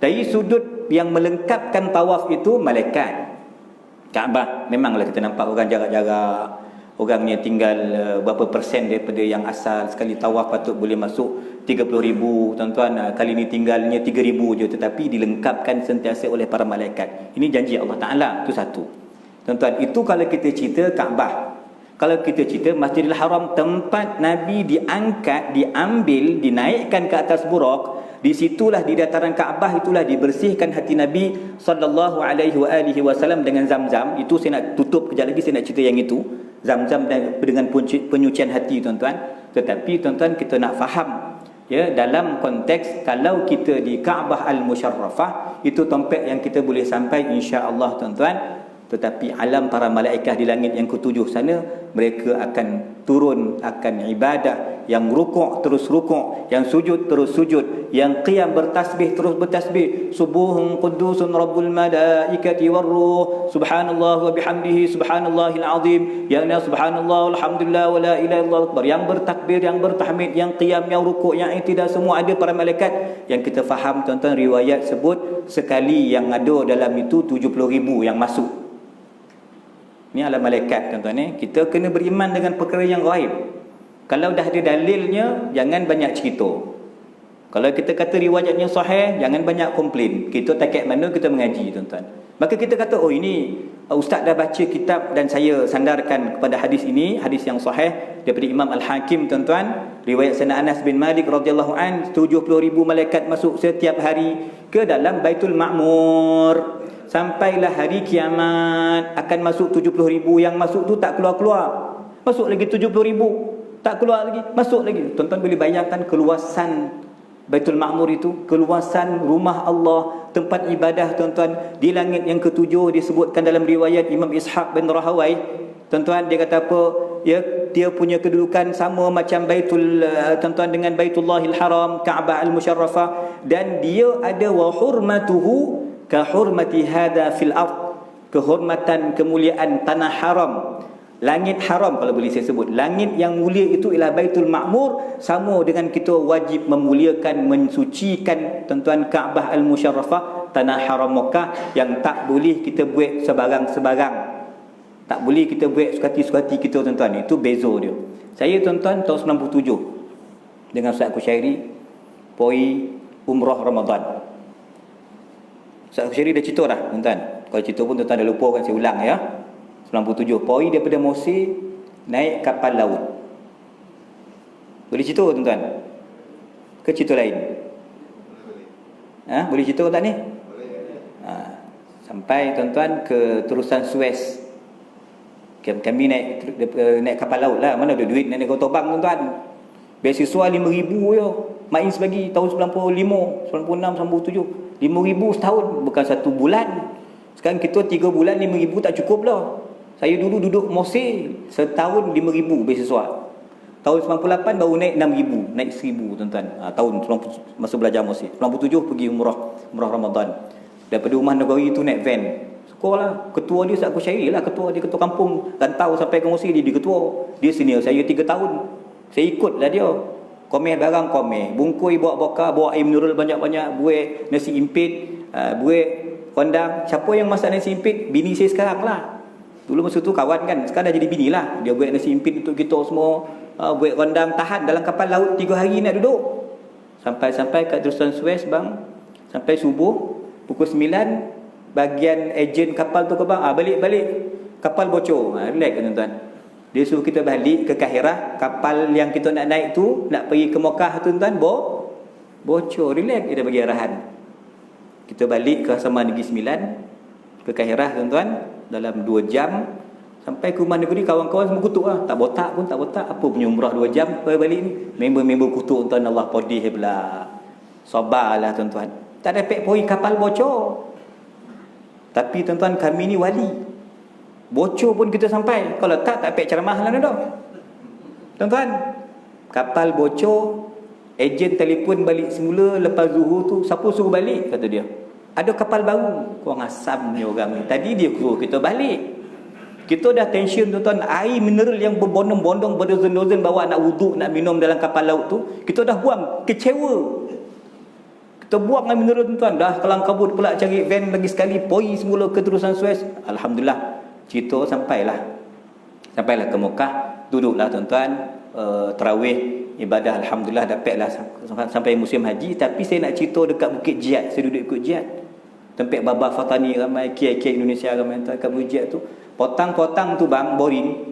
Speaker 1: Dari sudut yang melengkapkan tawaf itu malaikat. Kaabah memanglah kita nampak orang jarak-jarak, orangnya tinggal berapa persen daripada yang asal. Sekali tawaf patut boleh masuk 30,000 tuan-tuan, kali ni tinggalnya 3,000 je, tetapi dilengkapkan sentiasa oleh para malaikat. Ini janji Allah Ta'ala, itu satu tuan-tuan. Itu kalau kita cerita Kaabah. Kalau kita cerita Masjidil Haram, tempat Nabi diangkat, diambil, dinaikkan ke atas burak, di situlah, di dataran Kaabah itulah dibersihkan hati Nabi sallallahu alaihi wasallam dengan Zam-Zam. Itu saya nak tutup kejap lagi, saya nak cerita yang itu. Zam-zam dengan penyucian hati tuan-tuan. Tetapi tuan-tuan, kita nak faham, ya, dalam konteks kalau kita di Kaabah Al-Musharrafah, itu tempat yang kita boleh sampai insya-Allah tuan-tuan. Tetapi alam para malaikat di langit yang ketujuh sana, mereka akan turun, akan ibadah, yang rukuk terus rukuk, yang sujud terus sujud, yang qiyam bertasbih terus bertasbih. Subuhun qudusun rabbul malaikati warruh, subhanallah wa bihamdihi subhanallahil azim, yang subhanallah alhamdulillah wa la ilaha illallah akbar, yang bertakbir, yang bertahmid, yang qiyam, yang rukuk, yang i'tidal, semua ada para malaikat. Yang kita faham tuan-tuan, riwayat sebut sekali yang ada dalam itu 70,000 yang masuk. Ni alam malaikat tuan-tuan ni. Kita kena beriman dengan perkara yang gaib. Kalau dah ada dalilnya, jangan banyak cerita. Kalau kita kata riwayatnya sahih, jangan banyak komplain. Kita takat mana kita mengaji tuan-tuan. Maka kita kata, oh ini ustaz dah baca kitab dan saya sandarkan kepada hadis ini, hadis yang sahih daripada Imam Al-Hakim tuan-tuan. Riwayat Sayyidina Anas bin Malik radhiyallahu an, 70,000 malaikat masuk setiap hari ke dalam Baitul Ma'mur. Sampailah hari kiamat akan masuk 70,000. Yang masuk tu tak keluar-keluar. Masuk lagi 70,000. Tak keluar lagi, masuk lagi. Tuan-tuan boleh bayangkan keluasan Baitul Ma'mur itu, keluasan rumah Allah, tempat ibadah tuan-tuan, di langit yang ketujuh. Disebutkan dalam riwayat Imam Ishaq bin Rahawai, tuan-tuan, dia kata apa? Ya, dia punya kedudukan sama macam tuan-tuan dengan Baitullahil Haram, Kaabah Al-Musharrafah, dan dia ada wa hurmatuhu ka hurmati hada fil ard, kehormatan, kemuliaan tanah haram, langit haram kalau boleh saya sebut. Langit yang mulia itu ialah Baitul Ma'mur, sama dengan kita wajib memuliakan, mensucikan tuan-tuan Kaabah Al-Musharrafah, tanah haram Mekah, yang tak boleh kita buat sebarang-sebarang. Tak boleh kita buat suka-hati kita tuan-tuan. Itu beza dia. Saya tuan-tuan tahun 97 dengan Ustaz Kushairi poi umrah Ramadan. Ustaz Kushairi dah cerita dah tuan-tuan. Kalau cerita pun tuan-tuan dah lupa kan, saya ulang ya. 97 poi daripada Mesir naik kapal laut. Boleh cerita tuan-tuan? Ke cerita lain? Boleh cerita tak ni? Sampai tuan-tuan ke terusan Suez. Kami naik kapal laut lah. Mana ada duit nak naik kapal terbang tuan-tuan. Beasiswa 5,000 je Maiz bagi tahun 95, 96, 97. 5,000 setahun, bukan satu bulan. Sekarang kita 3 bulan 5,000 tak cukup lah. Saya dulu duduk Mesir setahun 5,000 beasiswa. Tahun 98 baru naik 6,000, naik 1,000 tuan-tuan. Tahun 90, masa belajar Mesir. 97 pergi umrah Ramadan. Daripada rumah negara itu naik van. Sekolah, ketua dia Ustaz Kushairi lah, ketua dia, ketua kampung. Rantau sampai ke Mesir, dia ketua. Dia senior saya 3 tahun. Saya ikutlah dia. Komeh barang komeh, bungkui bawa bakar, bawa air mineral banyak-banyak, buat nasi impit, buat kondang. Siapa yang masak nasi impit? Bini saya sekarang lah. Dulu masa tu kawan kan, sekarang dah jadi bini lah. Dia buat nasi impit untuk kita semua, buat kondang, tahan dalam kapal laut 3 hari nak duduk. Sampai kat terusan Suez bang, sampai subuh, pukul 9, bagian ejen kapal tu ke bang, balik kapal bocor. Relax tuan-tuan. Dia suruh kita balik ke Kahirah. Kapal yang kita nak naik tu, nak pergi ke Mekah tuan-tuan, bocor. Relax, dia dah bagi arahan. Kita balik ke Asrama Negeri 9, ke Kahirah tuan-tuan, dalam 2 jam. Sampai ke rumah negeri, kawan-kawan semua kutuk lah. Tak botak pun, tak botak. Apa punya umrah 2 jam balik ni? Member-member kutuk tuan-tuan. Allah podih pula. Sabarlah tuan-tuan. Tak dapat pergi kapal bocor. Tapi tuan-tuan, kami ni wali. Bocor pun kita sampai. Kalau tak payah ceramah lah dah. Tuan-tuan, kapal bocor, ejen telefon balik semula lepas zuhur tu. Siapa suruh balik? Kata dia, ada kapal baru. Korang asam ni orang ni. Tadi dia suruh kita balik. Kita dah tension tuan-tuan. Air mineral yang berbondong-bondong, berdozen-dozen bawa nak wuduk, nak minum dalam kapal laut tu, kita dah buang. Kecewa. Kita buang air mineral tuan-tuan. Dah kelang kabut pula cari van lagi sekali. Poi semula ke terusan Suez. Alhamdulillah. Cerita sampailah ke Mekah. Duduklah tuan-tuan, tarawih, ibadah. Alhamdulillah dapatlah sampai musim haji. Tapi saya nak cerita dekat Bukit Jihad. Saya duduk ikut jihad. Tempat Baba Fatani ramai, kiai-kiai Indonesia ramai kat Bukit Jihad tu. Potang-potang tu bang, boring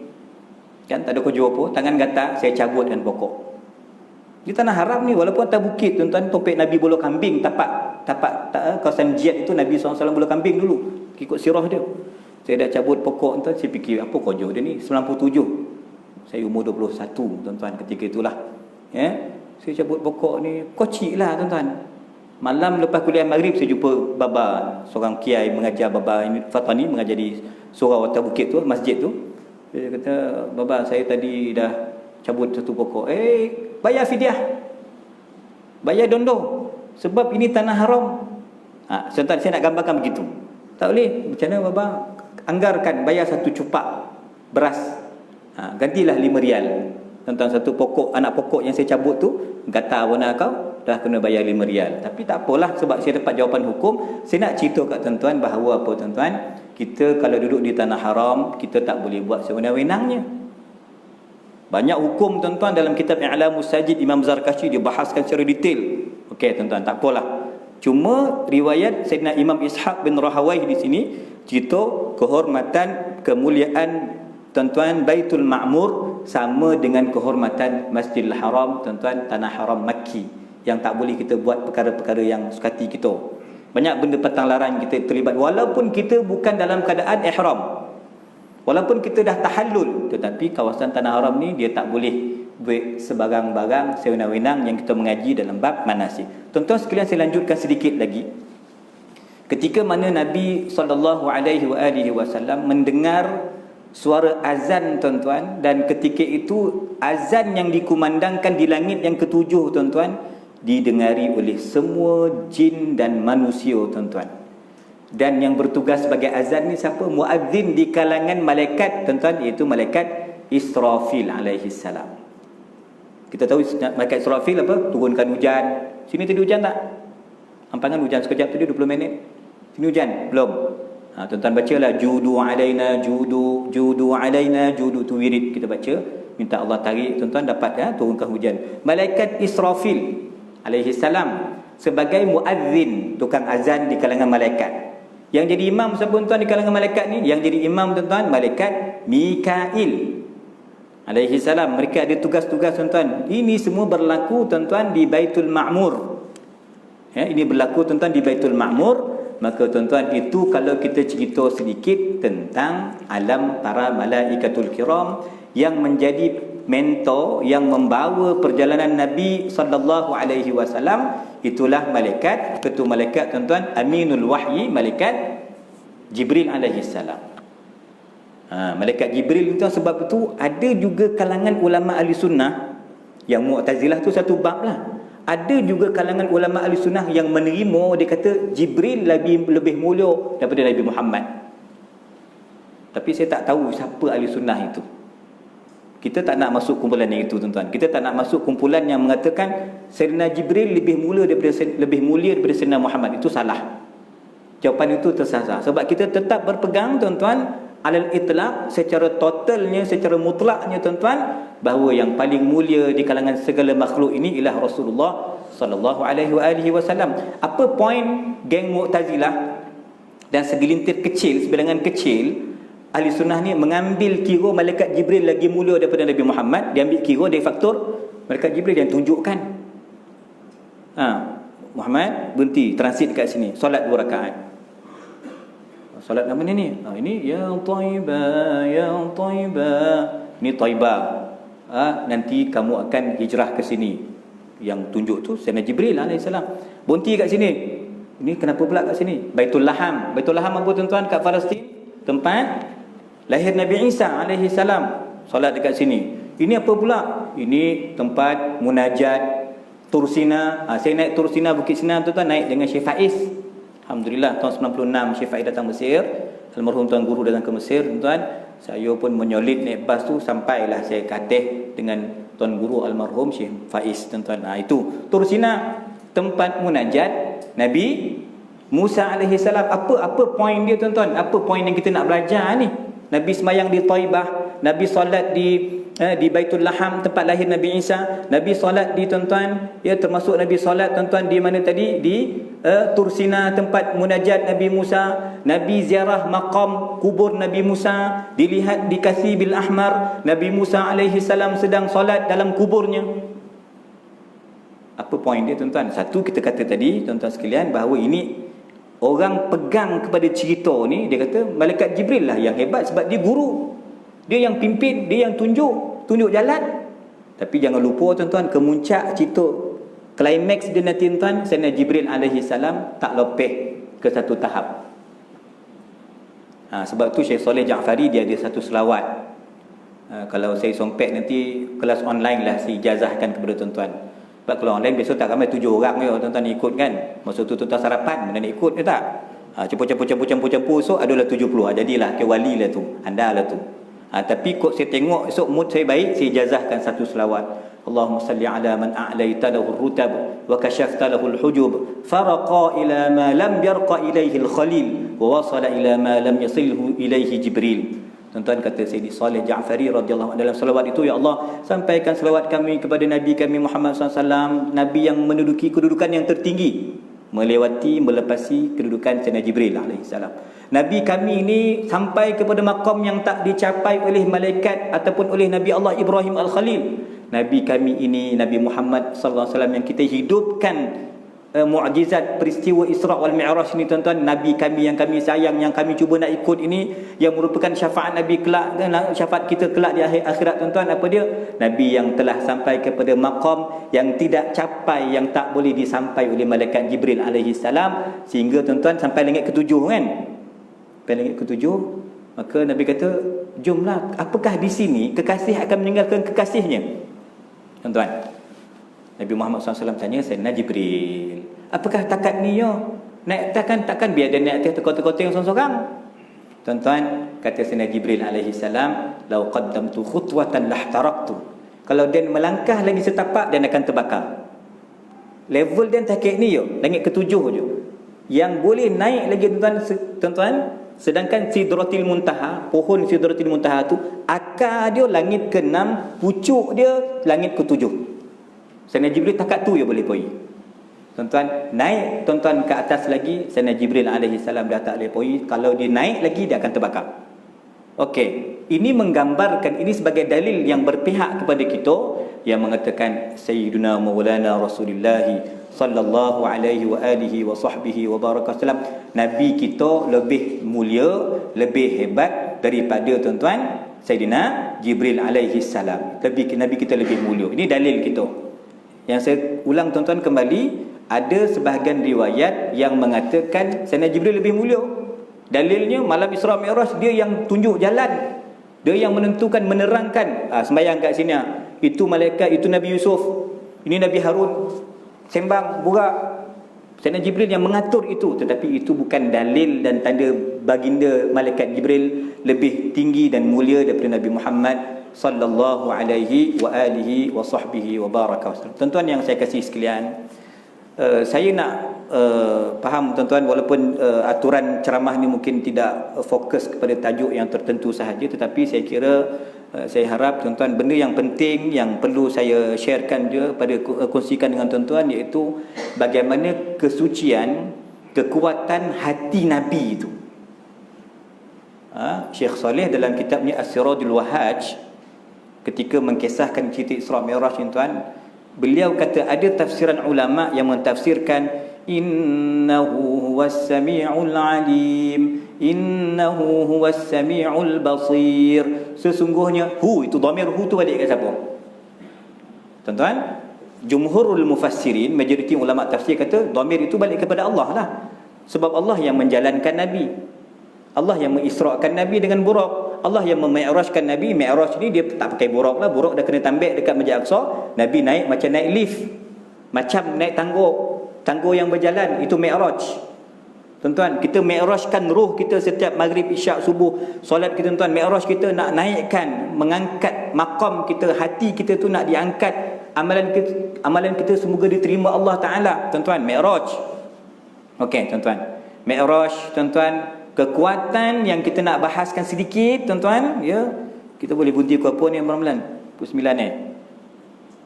Speaker 1: kan, tak ada kerja apa, tangan gatal, saya cabut dan pokok. Di tanah haram ni, walaupun atas bukit tuan-tuan, topik Nabi bulu kambing tapak kawasan jihad itu, Nabi SAW bulu kambing dulu, ikut sirah dia. Saya dah cabut pokok tuan, saya fikir apa kojok dia ni. 97. Saya umur 21 tuan-tuan ketika itulah. Ya. Saya cabut pokok ni, kocik lah tuan-tuan. Malam lepas kuliah maghrib saya jumpa baba, seorang kiai mengajar, baba Fatani mengajar di surau atas bukit tu, masjid tu. Dia kata, baba saya tadi dah cabut satu pokok. Bayar fidyah. Bayar dondo. Sebab ini tanah haram. Sebentar saya nak gambarkan begitu. Tak boleh. Macam mana baba? Anggarkan bayar satu cupak beras. Gantilah 5 rial. Tentang satu pokok, anak pokok yang saya cabut tu, kata warna kau dah kena bayar 5 rial. Tapi tak apalah, sebab saya dapat jawapan hukum. Saya nak cerita kat tuan-tuan bahawa apa tuan-tuan, kita kalau duduk di tanah haram, kita tak boleh buat sewenang-wenangnya. Banyak hukum tuan-tuan dalam kitab I'lamus Sajid Imam Zarkashi, dia bahaskan secara detail. Okey tuan-tuan, tak apalah. Cuma riwayat Sayyidina Imam Ishaq bin Rahawayh di sini cerita kehormatan, kemuliaan tuan-tuan Baitul Ma'mur sama dengan kehormatan Masjidil Haram tuan-tuan, tanah haram Makki, yang tak boleh kita buat perkara-perkara yang suka hati kita. Banyak benda petang larang kita terlibat walaupun kita bukan dalam keadaan ihram. Walaupun kita dah tahallul, tetapi kawasan tanah haram ni dia tak boleh buat sebarang-barang sewenang-wenang yang kita mengaji dalam bab manasik. Tuan-tuan sekalian, saya lanjutkan sedikit lagi. Ketika mana Nabi SAW mendengar suara azan tuan-tuan, dan ketika itu azan yang dikumandangkan di langit yang ketujuh tuan-tuan didengari oleh semua jin dan manusia tuan-tuan. Dan yang bertugas sebagai azan ni siapa? Muadzin di kalangan malaikat tuan-tuan, iaitu malaikat Israfil alaihi salam. Kita tahu malaikat Israfil apa? Turunkan hujan. Sini tadi hujan tak? Ampangan hujan sekejap tadi 20 minit. Sini hujan? Belum. Tuan-tuan bacalah judu alaina, judu alaina, judu tu wirid kita baca, minta Allah tarik tuan-tuan dapat turunkan hujan. Malaikat Israfil alaihi salam sebagai muadzin, tukang azan di kalangan malaikat. Yang jadi imam siapa tuan-tuan di kalangan malaikat ni? Yang jadi imam tuan-tuan malaikat Mikail alaihi salam. Mereka ada tugas-tugas tuan-tuan. Ini semua berlaku tuan-tuan di Baitul Ma'mur. Ini berlaku tuan-tuan di Baitul Ma'mur. Maka tuan-tuan, itu kalau kita cerita sedikit tentang alam para malaikatul kiram yang menjadi mentor, yang membawa perjalanan Nabi SAW, itulah malaikat, ketua malaikat tuan-tuan, Aminul Wahyi, malaikat Jibril alaihi salam. Malaikat Jibril itu, sebab itu ada juga kalangan ulama ahli sunnah yang Mu'tazilah tu satu bab lah. Ada juga kalangan ulama ahli sunnah yang menerima, dia kata Jibril lebih mulia daripada Nabi Muhammad. Tapi saya tak tahu siapa ahli sunnah itu. Kita tak nak masuk kumpulan yang itu tuan-tuan. Kita tak nak masuk kumpulan yang mengatakan Sayyidina Jibril lebih mulia daripada Sayyidina Muhammad. Itu salah. Jawapan itu tersasar. Sebab kita tetap berpegang tuan-tuan alal itlaq, secara totalnya, secara mutlaknya tuan-tuan, bahawa yang paling mulia di kalangan segala makhluk ini ialah Rasulullah sallallahu alaihi wasallam. Apa poin geng Mu'tazilah dan segelintir kecil, sebilangan kecil ahli sunnah ni mengambil kira malaikat Jibril lagi mulia daripada Nabi Muhammad? Dia ambil kira dari faktor malaikat Jibril yang tunjukkan. Muhammad berhenti transit dekat sini, solat 2 rakaat. Solat apa ni? Ini ya Taibah, ya Taibah. Ini Taibah. Nanti kamu akan hijrah ke sini. Yang tunjuk tu Sayyidina Jibril alaihissalam. Berhenti kat sini. Ini kenapa pula kat sini? Baitul Laham. Baitul Laham apa tuan-tuan? Kat Palestin. Tempat lahir Nabi Isa alaihissalam. Solat dekat sini. Ini apa pula? Ini tempat munajat Tursina. Saya naik Tursina, Bukit Sinar tuan-tuan, naik dengan Syekh Faiz. Alhamdulillah tahun 96 Syekh Faiz datang Mesir. Almarhum Tuan Guru datang ke Mesir tuan-tuan. Saya pun menyolid naik bas tu, sampailah saya katih dengan Tuan Guru almarhum Syekh Faiz tuan-tuan. Itu Tursina, tempat munajat Nabi Musa alaihi salam. Apa poin dia tuan-tuan? Apa poin yang kita nak belajar ni? Nabi semayang di Taibah, Nabi solat di Baitul Laham, tempat lahir Nabi Isa. Nabi solat di tuan-tuan, ya, termasuk Nabi solat tuan-tuan di mana tadi? Di Tursina, tempat munajat Nabi Musa. Nabi ziarah maqam kubur Nabi Musa, dilihat di Kasibil Ahmar, Nabi Musa alaihi salam sedang solat dalam kuburnya. Apa poin dia tuan-tuan? Satu, kita kata tadi tuan-tuan sekalian bahawa ini orang pegang kepada cerita ni, dia kata malaikat Jibril lah yang hebat sebab dia guru, dia yang pimpin, dia yang tunjuk jalan. Tapi jangan lupa tuan-tuan, kemuncak cerita, climax dia nanti tuan, Sayyidina Jibril alaihi salam tak lepeh ke satu tahap. Sebab tu Syekh Saleh Ja'fari dia ada satu selawat. Kalau saya sompek nanti kelas online lah saya ijazahkan kepada tuan-tuan. Sebab kalau online biasa tak ramai 7 orang je tuan-tuan ikut kan. Masa tu tuan-tuan sarapan mana nak ikut ke tak? Campur-campur esok adalah 70. Jadilah ke wali lah tu. Anda lah tu. Tapi kok saya tengok esok mood saya baik, saya ijazahkan satu selawat. Allahumma salli ala man a'laita lahu ar-rutab wa kashafta lahu al-hujub faraqa ila ma lam yarqa ilayhi al-khalil wa wasala ila ma lam yasilhu ilayhi Jibril. Tuan-tuan, kata Sayyidi Saleh Ja'fari radhiyallahu anhu dalam selawat itu, ya Allah, sampaikan selawat kami kepada Nabi kami Muhammad SAW, Nabi yang menduduki kedudukan yang tertinggi, melepasi kedudukan Sayyidina Jibril alaihissalam. Nabi kami ini sampai kepada makam yang tak dicapai oleh malaikat ataupun oleh Nabi Allah Ibrahim Al-Khalil. Nabi kami ini, Nabi Muhammad SAW yang kita hidupkan mukjizat peristiwa Isra wal Mi'raj ini tuan-tuan, Nabi kami yang kami sayang, yang kami cuba nak ikut ini, yang merupakan syafaat Nabi kelak, syafaat kita kelak di akhir akhirat tuan-tuan. Apa dia? Nabi yang telah sampai kepada maqam yang tidak capai, yang tak boleh disampai oleh malaikat Jibril alaihi salam, sehingga tuan-tuan sampai langit ketujuh kan. Sampai langit ketujuh, maka Nabi kata, jomlah, apakah di sini kekasih akan meninggalkan kekasihnya? Tuan-tuan, Nabi Muhammad SAW tanya Sayyidina Jibril, apakah takat ni yo? Naik takkan biar dia naik atas kota-kota yang seorang-seorang. Tuan-tuan, kata Sayyidina Jibril alaihi salam, "Lau qaddamtu khutwatan lahtaraktu." Kalau dia melangkah lagi setapak, dia akan terbakar. Level dia takat ni yo, langit ketujuh je. Yang boleh naik lagi tuan-tuan, sedangkan Sidratil Muntaha, pohon Sidratil Muntaha tu, akar dia langit ke-6, pucuk dia langit ke-7. Sayyidina Jibril takat tu je boleh pergi. Tuan-tuan, naik tuan-tuan ke atas lagi, Sayyidina Jibril alaihi salam dah tak boleh pergi. Kalau dia naik lagi, dia akan terbakar. Okey, ini menggambarkan, ini sebagai dalil yang berpihak kepada kita, yang mengatakan Sayyiduna Maulana Rasulullah sallallahu alaihi wa alihi wa sahbihi wa baraka wasallam, Nabi kita lebih mulia, lebih hebat daripada tuan-tuan Sayyidina Jibril alaihi salam. Nabi kita lebih mulia. Ini dalil kita. Yang saya ulang tuan-tuan kembali, ada sebahagian riwayat yang mengatakan Sayyidina Jibril lebih mulia. Dalilnya malam Isra Mi'raj dia yang tunjuk jalan, dia yang menentukan, menerangkan. Sembayang kat sini, itu malaikat, itu Nabi Yusuf, ini Nabi Harun, sembang burak. Sayyidina Jibril yang mengatur itu. Tetapi itu bukan dalil dan tanda baginda malaikat Jibril lebih tinggi dan mulia daripada Nabi Muhammad sallallahu alaihi wa alihi wa sahbihi wa baraka wasallam. Tuan-tuan yang saya kasih sekalian, saya nak faham tuan-tuan, walaupun aturan ceramah ni mungkin tidak fokus kepada tajuk yang tertentu sahaja, tetapi saya kira saya harap tuan-tuan, benda yang penting yang perlu saya sharekan dia pada kongsikan dengan tuan-tuan, iaitu bagaimana kesucian, kekuatan hati Nabi itu. Syekh Saleh dalam kitabnya As-Sirajul Wahhaj, ketika mengkisahkan cerita Isra Mi'raj ni tuan, beliau kata ada tafsiran ulama yang mentafsirkan innahu huwas sami'ul alim, innahu huwas sami'ul basir. Sesungguhnya itu dhamir tu balik ke siapa? Tuan-tuan, jumhurul mufassirin, majoriti ulama tafsir kata dhamir itu balik kepada Allah lah. Sebab Allah yang menjalankan Nabi, Allah yang mengisrakan Nabi dengan buraq, Allah yang memi'rajkan Nabi. Mi'raj ni dia tak pakai buraq lah, buraq dah kena tambik dekat Masjid Aqsa. Nabi naik macam naik lift, macam naik tangga yang berjalan. Itu mi'raj. Tuan-tuan, kita mi'rajkan ruh kita setiap maghrib, isyak, subuh, solat kita tuan. Mi'raj kita nak naikkan, mengangkat maqam kita, hati kita tu nak diangkat. Amalan kita semoga diterima Allah Ta'ala. Tuan-tuan, mi'raj. Okey tuan-tuan, mi'raj tuan-tuan, kekuatan yang kita nak bahaskan sedikit tuan-tuan, ya. Kita boleh bunti ke apa ni Abang Ramlan? Pukul 9 ni.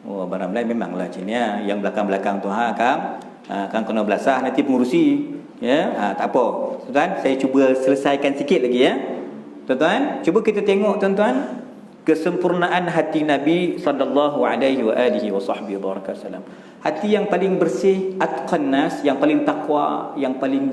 Speaker 1: Oh, Abang Ramlan memanglah sini ya. Yang belakang-belakang tu kan kena belasah nanti pengurusi, ya. Tak apa. Tuan-tuan, saya cuba selesaikan sikit lagi ya. Tuan-tuan, cuba kita tengok tuan-tuan kesempurnaan hati Nabi sallallahu alaihi wa alihi wa sahbihi wasallam. Hati yang paling bersih, atqan nas, yang paling takwa, yang paling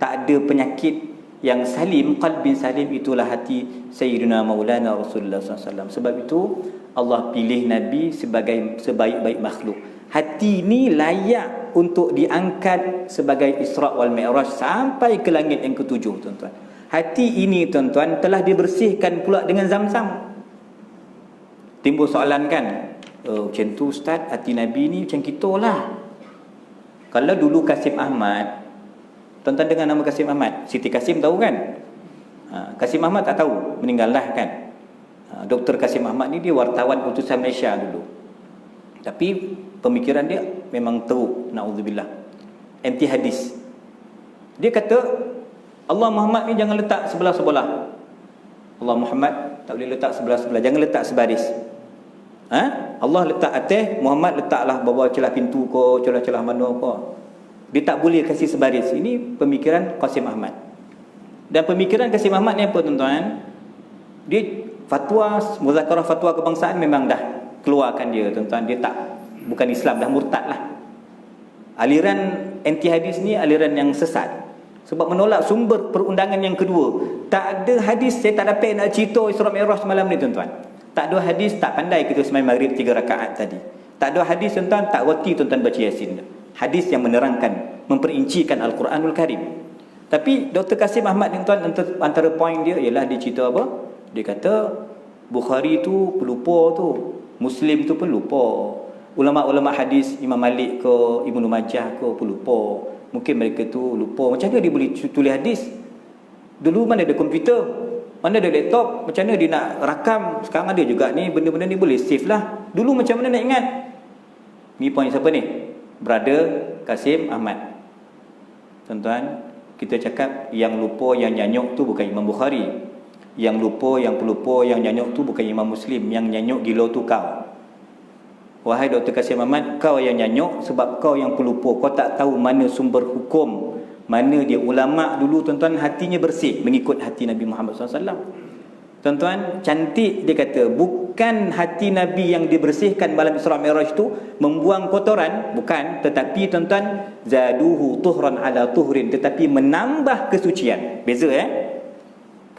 Speaker 1: tak ada penyakit. Yang salim, qalbin salim, itulah hati Sayyidina Maulana Rasulullah SAW. Sebab itu Allah pilih Nabi sebagai sebaik-baik makhluk. Hati ni layak untuk diangkat sebagai Isra wal Mi'raj sampai ke langit yang ketujuh, tuan-tuan. Hati ini, tuan-tuan, telah dibersihkan pula dengan Zam-Zam. Timbul soalan kan, macam tu Ustaz, hati Nabi ni macam kita lah. Kalau dulu Kasim Ahmad, tuan-tuan dengar nama Kasim Ahmad, Siti Kasim tahu kan? Kasim Ahmad tak tahu, meninggal lah kan. Dr. Kasim Ahmad ni dia wartawan utusan Malaysia dulu. Tapi pemikiran dia memang teruk, na'udzubillah, anti hadis. Dia kata Allah Muhammad ni jangan letak sebelah-sebelah. Allah Muhammad tak boleh letak sebelah-sebelah, jangan letak sebaris. Allah letak atas, Muhammad letaklah bawah celah pintu ko, celah-celah mana ko. Dia tak boleh kasih sebaris. Ini pemikiran Qasim Ahmad. Dan pemikiran Qasim Ahmad ni apa, tuan-tuan? Dia fatwa, muzakarah fatwa kebangsaan memang dah keluarkan dia, tuan-tuan. Dia tak, bukan Islam, dah murtad lah. Aliran anti hadis ni aliran yang sesat. Sebab menolak sumber perundangan yang kedua. Tak ada hadis, saya tak dapat nak cerita Isra Mi'raj malam ni, tuan-tuan. Tak ada hadis, tak pandai kita sembahyang maghrib 3 rakaat tadi. Tak ada hadis, tuan-tuan, tak reti tuan-tuan baca Yasin. Hadis yang menerangkan, memperincikan Al-Quranul Karim. Tapi Dr. Kasim Ahmad ni, tuan, antara poin dia ialah dia cerita apa? Dia kata Bukhari tu pelupa tu, Muslim tu pun lupa, ulama-ulama hadis Imam Malik ke Ibnu Majah ke pelupa. Mungkin mereka tu lupa. Macam mana dia boleh tulis hadis? Dulu mana ada komputer, mana ada laptop, macam mana dia nak rakam? Sekarang ada juga ni, benda-benda ni boleh save lah. Dulu macam mana nak ingat? Ni poin siapa ni? Brother Kasim Ahmad. Tuan-tuan, kita cakap yang lupa, yang nyanyuk tu bukan Imam Bukhari. Yang lupa, yang pelupa, yang nyanyuk tu bukan Imam Muslim. Yang nyanyuk gila tu kau. Wahai Dr. Kasim Ahmad, kau yang nyanyuk sebab kau yang pelupa. Kau tak tahu mana sumber hukum, mana dia. Ulama dulu, tuan-tuan, hatinya bersih mengikut hati Nabi Muhammad SAW. Tuan-tuan, cantik dia kata, bukan hati Nabi yang dibersihkan malam Isra Mi'raj tu membuang kotoran, bukan, tetapi tuan-tuan, zaduhu tuhran ala tuhrin, tetapi menambah kesucian. Beza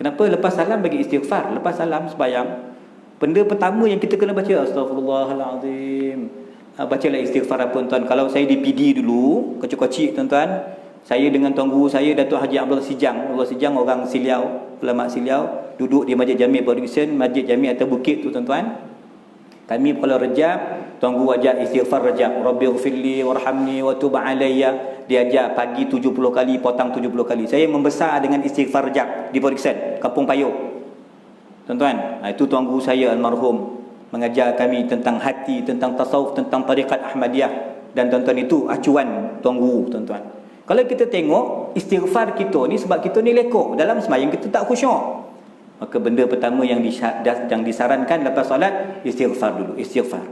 Speaker 1: Kenapa lepas salam bagi istighfar? Lepas salam sembahyang, benda pertama yang kita kena baca Astaghfirullahalazim. Bacalah istighfar apa, tuan. Kalau saya di PD dulu, kecil-kecil, tuan-tuan, saya dengan tuan guru saya Datuk Haji Abdullah Sijang. Abdullah Sijang orang Siliau, ulama Siliau, duduk di Masjid Jami' Production, Masjid Jami' atas bukit tu, tuan-tuan. Kami kalau Rejab, tuan guru ajak istighfar Rejab, Rabbighfirli warhamni wa tub alayya. Dia ajak pagi 70 kali, petang 70 kali. Saya membesar dengan istighfar Rejab di Production, Kampung Payuk. Tuan-tuan, itu tuan guru saya almarhum mengajar kami tentang hati, tentang tasawuf, tentang tarikat Ahmadiyah. Dan tuan-tuan, itu acuan tuan guru, tuan-tuan. Kalau kita tengok istighfar kita ni, sebab kita ni lekor dalam sembahyang, kita tak khusyuk, maka benda pertama yang disarankan lepas solat, istighfar dulu. Istighfar.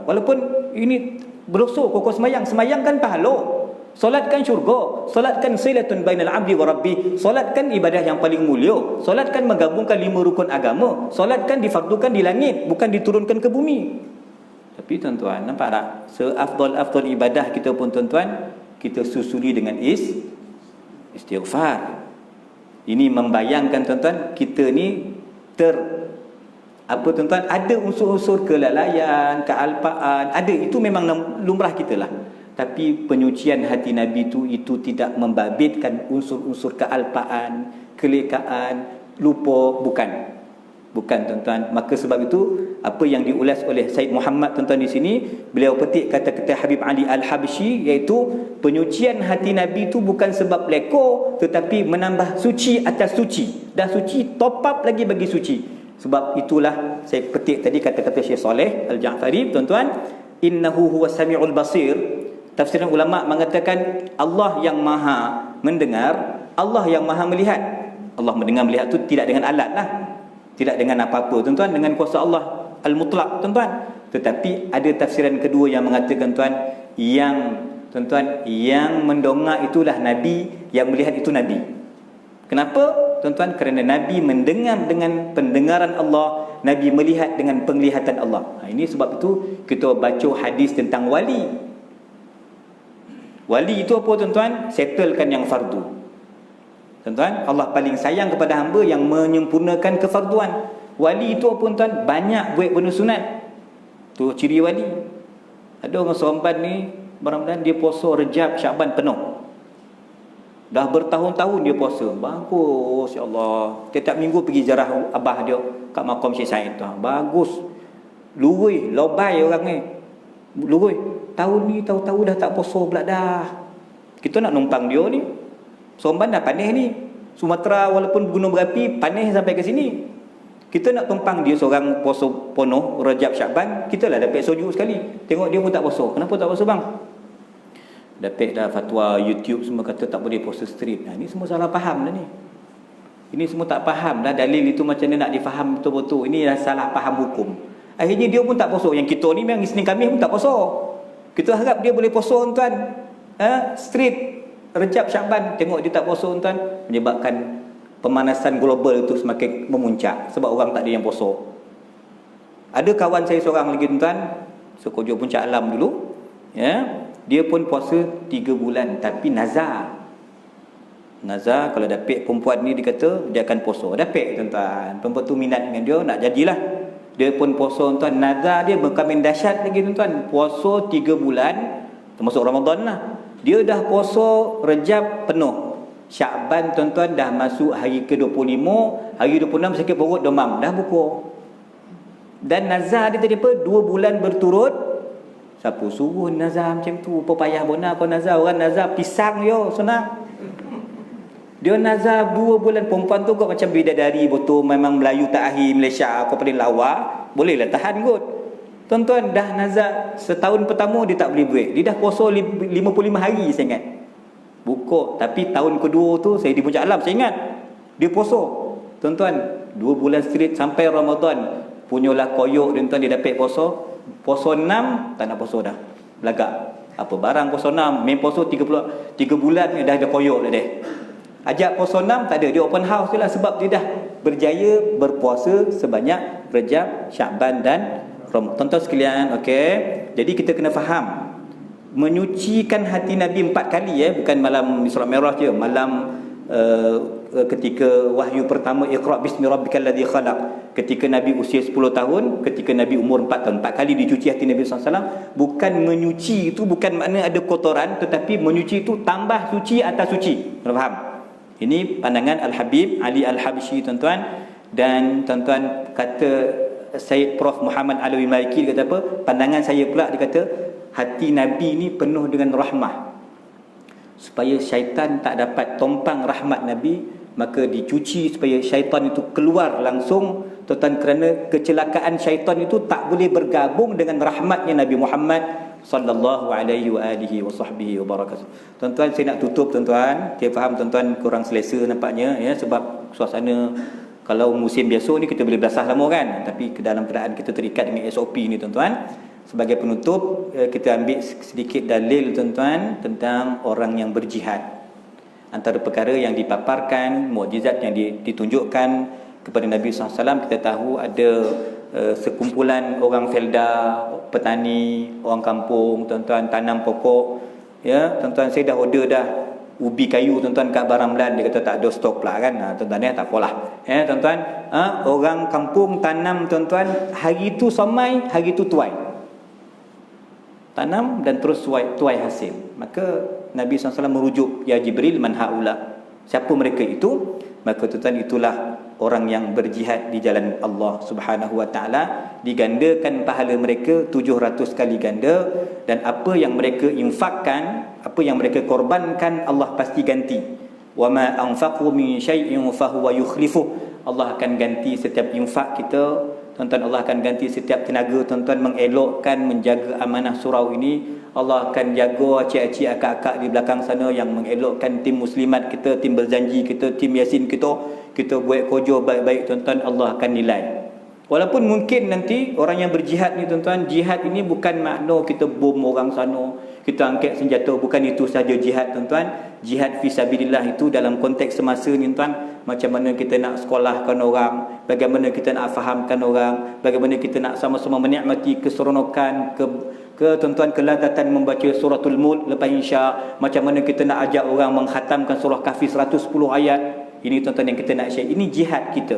Speaker 1: Walaupun ini berdosa pokok sembahyang kan pahala. Solat kan syurga, solat kan silatun bainal abdi wa rabbi, solat kan ibadah yang paling mulia, solat kan menggabungkan 5 rukun agama, solat kan difardukan di langit, bukan diturunkan ke bumi. Tapi tuan-tuan, nampak tak? Seafdal ibadah kita pun, tuan-tuan, kita susuli dengan istighfar. Ini membayangkan, tuan-tuan, kita ni tuan-tuan, ada unsur-unsur kelalaian, kealpaan, ada, itu memang lumrah kita lah. Tapi penyucian hati Nabi itu tidak membabitkan unsur-unsur kealpaan, kelekaan, lupa, bukan, tuan-tuan. Maka sebab itu apa yang diulas oleh Said Muhammad, tuan-tuan, di sini beliau petik kata-kata Habib Ali Al-Habsyi, iaitu penyucian hati Nabi itu bukan sebab lekor, tetapi menambah suci atas suci, dan suci top up lagi bagi suci. Sebab itulah saya petik tadi kata-kata Syekh Saleh Al-Ja'fari, tuan-tuan, innahu huwas samiul basir. Tafsiran ulama mengatakan Allah yang maha mendengar, Allah yang maha melihat. Allah mendengar, melihat tu tidak dengan alat lah, tidak dengan apa-apa, tuan-tuan, dengan kuasa Allah al-mutlak, tuan-tuan. Tetapi ada tafsiran kedua yang mengatakan, tuan-tuan, yang mendongak itulah Nabi, yang melihat itu Nabi. Kenapa? Tuan-tuan, kerana Nabi mendengar dengan pendengaran Allah, Nabi melihat dengan penglihatan Allah. Ini sebab itu kita baca hadis tentang wali. Wali itu apa tuan-tuan? Settlekan yang fardu. Tuan-tuan, Allah paling sayang kepada hamba yang menyempurnakan kefarduan. Wali itu apa tuan-tuan? Banyak buat benda sunat. Tu ciri wali. Ada orang Seremban ni, Ramadan dia puasa Rejab, Syaban penuh. Dah bertahun-tahun dia puasa. Bagus, ya Allah. Tiap minggu pergi ziarah abah dia kat makam Syekh Said tu. Bagus. Lurui, lobai orang ni. Lurui. Tahun ni tahu-tahu dah tak puasa pula dah. Kita nak numpang dia ni. Seremban dah panas ni. Sumatera walaupun gunung berapi panas sampai ke sini. Kita nak tumpang dia seorang puasa penuh Rejab Syaban, kita lah dapat sejuk sekali. Tengok dia pun tak puasa. Kenapa tak puasa bang? Dapat dah fatwa YouTube semua kata tak boleh puasa straight. Ini semua salah faham dah ni. Ini semua tak faham dah dalil itu macam mana nak difaham betul-betul. Ini dah salah faham hukum. Akhirnya dia pun tak puasa. Yang kita ni memang Isnin Khamis pun tak puasa. Kita harap dia boleh puasa tuan. Straight Rejab Syaban, tengok dia tak puasa tuan, menyebabkan pemanasan global itu semakin memuncak sebab orang tak ada yang puasa. Ada kawan saya seorang lagi tuan, sekojo puncak alam dulu, ya, dia pun puasa 3 bulan tapi nazar. Nazar kalau dapat perempuan ni dia kata dia akan puasa. Dapat tuan-tuan. Perempuan tu minat dengan dia, nak jadilah. Dia pun puasa tuan, nazar dia berkahwin dahsyat lagi tuan. Puasa 3 bulan termasuk Ramadan lah. Dia dah puasa Rejab penuh. Syakban tuan-tuan dah masuk hari ke-25, hari 26 sakit perut demam, dah buka. Dan nazar dia tadi apa? 2 bulan berturut. Siapa suruh nazar macam tu? Apa payah bona kau nazar? Orang nazar pisang yo, senang. Dia nazar 2 bulan. Perempuan tu kau macam bidadari betul, memang Melayu tak akhir Malaysia, kau paling lawa, bolehlah tahan kot. Tuan-tuan dah nazar setahun pertama dia tak boleh buat. Dia dah puasa 55 hari saya ingat. Buka. Tapi tahun kedua tu saya di puncak alam, saya ingat dia puasa. Tuan-tuan 2 bulan straight sampai Ramadan. Punyalah koyok tuan-tuan dia dapat puasa. Puasa 6 tak nak puasa dah. Belagak. Apa barang puasa 6, main puasa 3 bulan ni dah ada koyok dah dia. Ajak puasa 6 tak ada, dia open house je lah sebab dia dah berjaya berpuasa sebanyak Rejab, Syaban dan Tuan-tuan sekalian, okey. Jadi kita kena faham menyucikan hati Nabi 4 kali bukan malam Isra Mi'raj je, malam ketika wahyu pertama Iqra bismi rabbikal ladzi khalaq, ketika Nabi usia 10 tahun, ketika Nabi umur 4 tahun, 4 kali dicuci hati Nabi SAW. Bukan menyuci itu bukan makna ada kotoran, tetapi menyuci itu tambah suci atas suci. Faham? Ini pandangan Al-Habib Ali Al-Habsyi tuan-tuan. Dan tuan-tuan kata Syed Prof Muhammad Alawi Maliki dia kata apa? Pandangan saya pula dia kata hati Nabi ni penuh dengan rahmah. Supaya syaitan tak dapat tompang rahmat Nabi, maka dicuci supaya syaitan itu keluar langsung. Tuan-tuan, kerana kecelakaan syaitan itu tak boleh bergabung dengan rahmatnya Nabi Muhammad sallallahu alaihi wa alihi wa sahbihi wa barakatuh. Tuan-tuan, saya nak tutup tuan-tuan. Saya faham tuan-tuan kurang selesa nampaknya ya, sebab suasana kalau musim biasa ni kita boleh belasah lama kan, tapi dalam keadaan kita terikat dengan SOP ni tuan-tuan. Sebagai penutup, kita ambil sedikit dalil tuan-tuan tentang orang yang berjihad. Antara perkara yang dipaparkan, mukjizat yang ditunjukkan kepada Nabi SAW, kita tahu ada sekumpulan orang Felda, petani, orang kampung tuan-tuan, tanam pokok. Ya, tuan-tuan, saya dah order dah ubi kayu tuan-tuan kat Barang Melan. Dia kata tak ada stok pula kan. Tuan-tuan tak apalah. Tuan-tuan, orang kampung tanam tuan-tuan, hari tu somai, hari tu tuai. Tanam dan terus tuai hasil. Maka Nabi SAW merujuk, ya Jibril, man haula, siapa mereka itu? Maka tuan-tuan, itulah orang yang berjihad di jalan Allah Subhanahu wa taala. Digandakan pahala mereka 700 kali ganda, dan apa yang mereka infakkan, apa yang mereka korbankan, Allah pasti ganti. Wa ma anfaqu min syai'in fa huwa yukhlifu. Allah akan ganti setiap infak kita. Tuan-tuan, Allah akan ganti setiap tenaga tuan-tuan mengelokkan, menjaga amanah surau ini. Allah akan jaga cik-cik akak-akak di belakang sana yang mengelokkan tim muslimat kita, tim berjanji kita, tim yasin kita. Kita buat kerja baik-baik tuan-tuan, Allah akan nilai. Walaupun mungkin nanti orang yang berjihad ni tuan-tuan, jihad ini bukan makna kita bom orang sana, kita angkat senjata, bukan itu saja jihad tuan-tuan. Jihad fisabilillah itu dalam konteks semasa ni tuan, macam mana kita nak sekolahkan orang, bagaimana kita nak fahamkan orang, bagaimana kita nak sama-sama menikmati keseronokan, ke tuan-tuan kelatatan membaca suratul Mulk lepas Isya, macam mana kita nak ajak orang menghatamkan surah Kahfi 110 ayat. Ini tuan-tuan yang kita nak share. Ini jihad kita.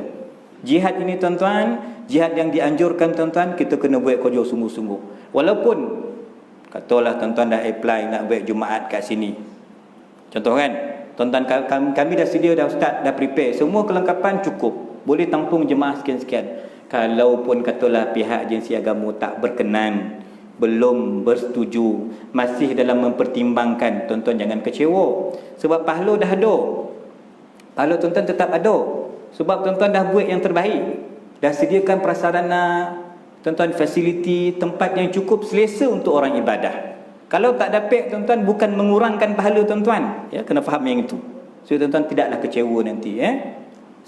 Speaker 1: Jihad ini tuan-tuan, jihad yang dianjurkan tuan-tuan, kita kena buat kerja sungguh-sungguh. Walaupun katalah tuan-tuan dah apply nak buat Jumaat kat sini. Contoh kan, tuan-tuan kami dah sedia, dah ustaz, dah prepare. Semua kelengkapan cukup. Boleh tampung jemaah sekian-sekian. Kalaupun katalah pihak agensi agama tak berkenan, belum bersetuju, masih dalam mempertimbangkan, tuan-tuan jangan kecewa. Sebab pahala dah ada. Pahala tuan-tuan tetap ada. Sebab tuan-tuan dah buat yang terbaik. Dah sediakan prasarana, tuan-tuan fasiliti, tempat yang cukup selesa untuk orang ibadah. Kalau tak dapat tuan-tuan, bukan mengurangkan pahala tuan-tuan. Ya, kena faham yang itu. So tuan-tuan tidaklah kecewa nanti.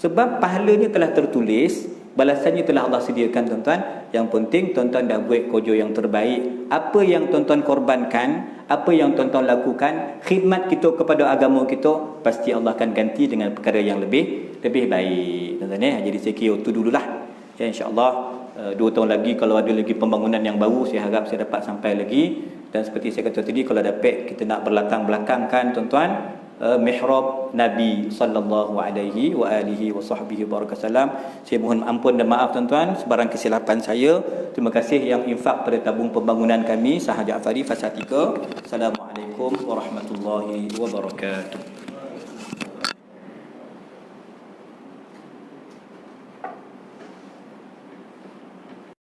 Speaker 1: Sebab pahalanya telah tertulis, balasannya telah Allah sediakan tuan-tuan. Yang penting tuan-tuan dah buat kerja yang terbaik. Apa yang tuan-tuan korbankan, apa yang tuan-tuan lakukan, khidmat kita kepada agama kita, pasti Allah akan ganti dengan perkara yang lebih baik. Tuan-tuan jadi saya kira itu dululah. Ya, insya-Allah 2 tahun lagi kalau ada lagi pembangunan yang baru, saya harap saya dapat sampai lagi. Dan seperti saya kata tadi, kalau dapat kita nak berlatar belakangkan tuan-tuan mihrab Nabi sallallahu alaihi wa alihi wa sahbihi barakasallam. Saya mohon ampun dan maaf tuan-tuan sebarang kesilapan saya. Terima kasih yang infak pada tabung pembangunan kami Saha Ja'fari Fasa 3. Assalamualaikum warahmatullahi wabarakatuh.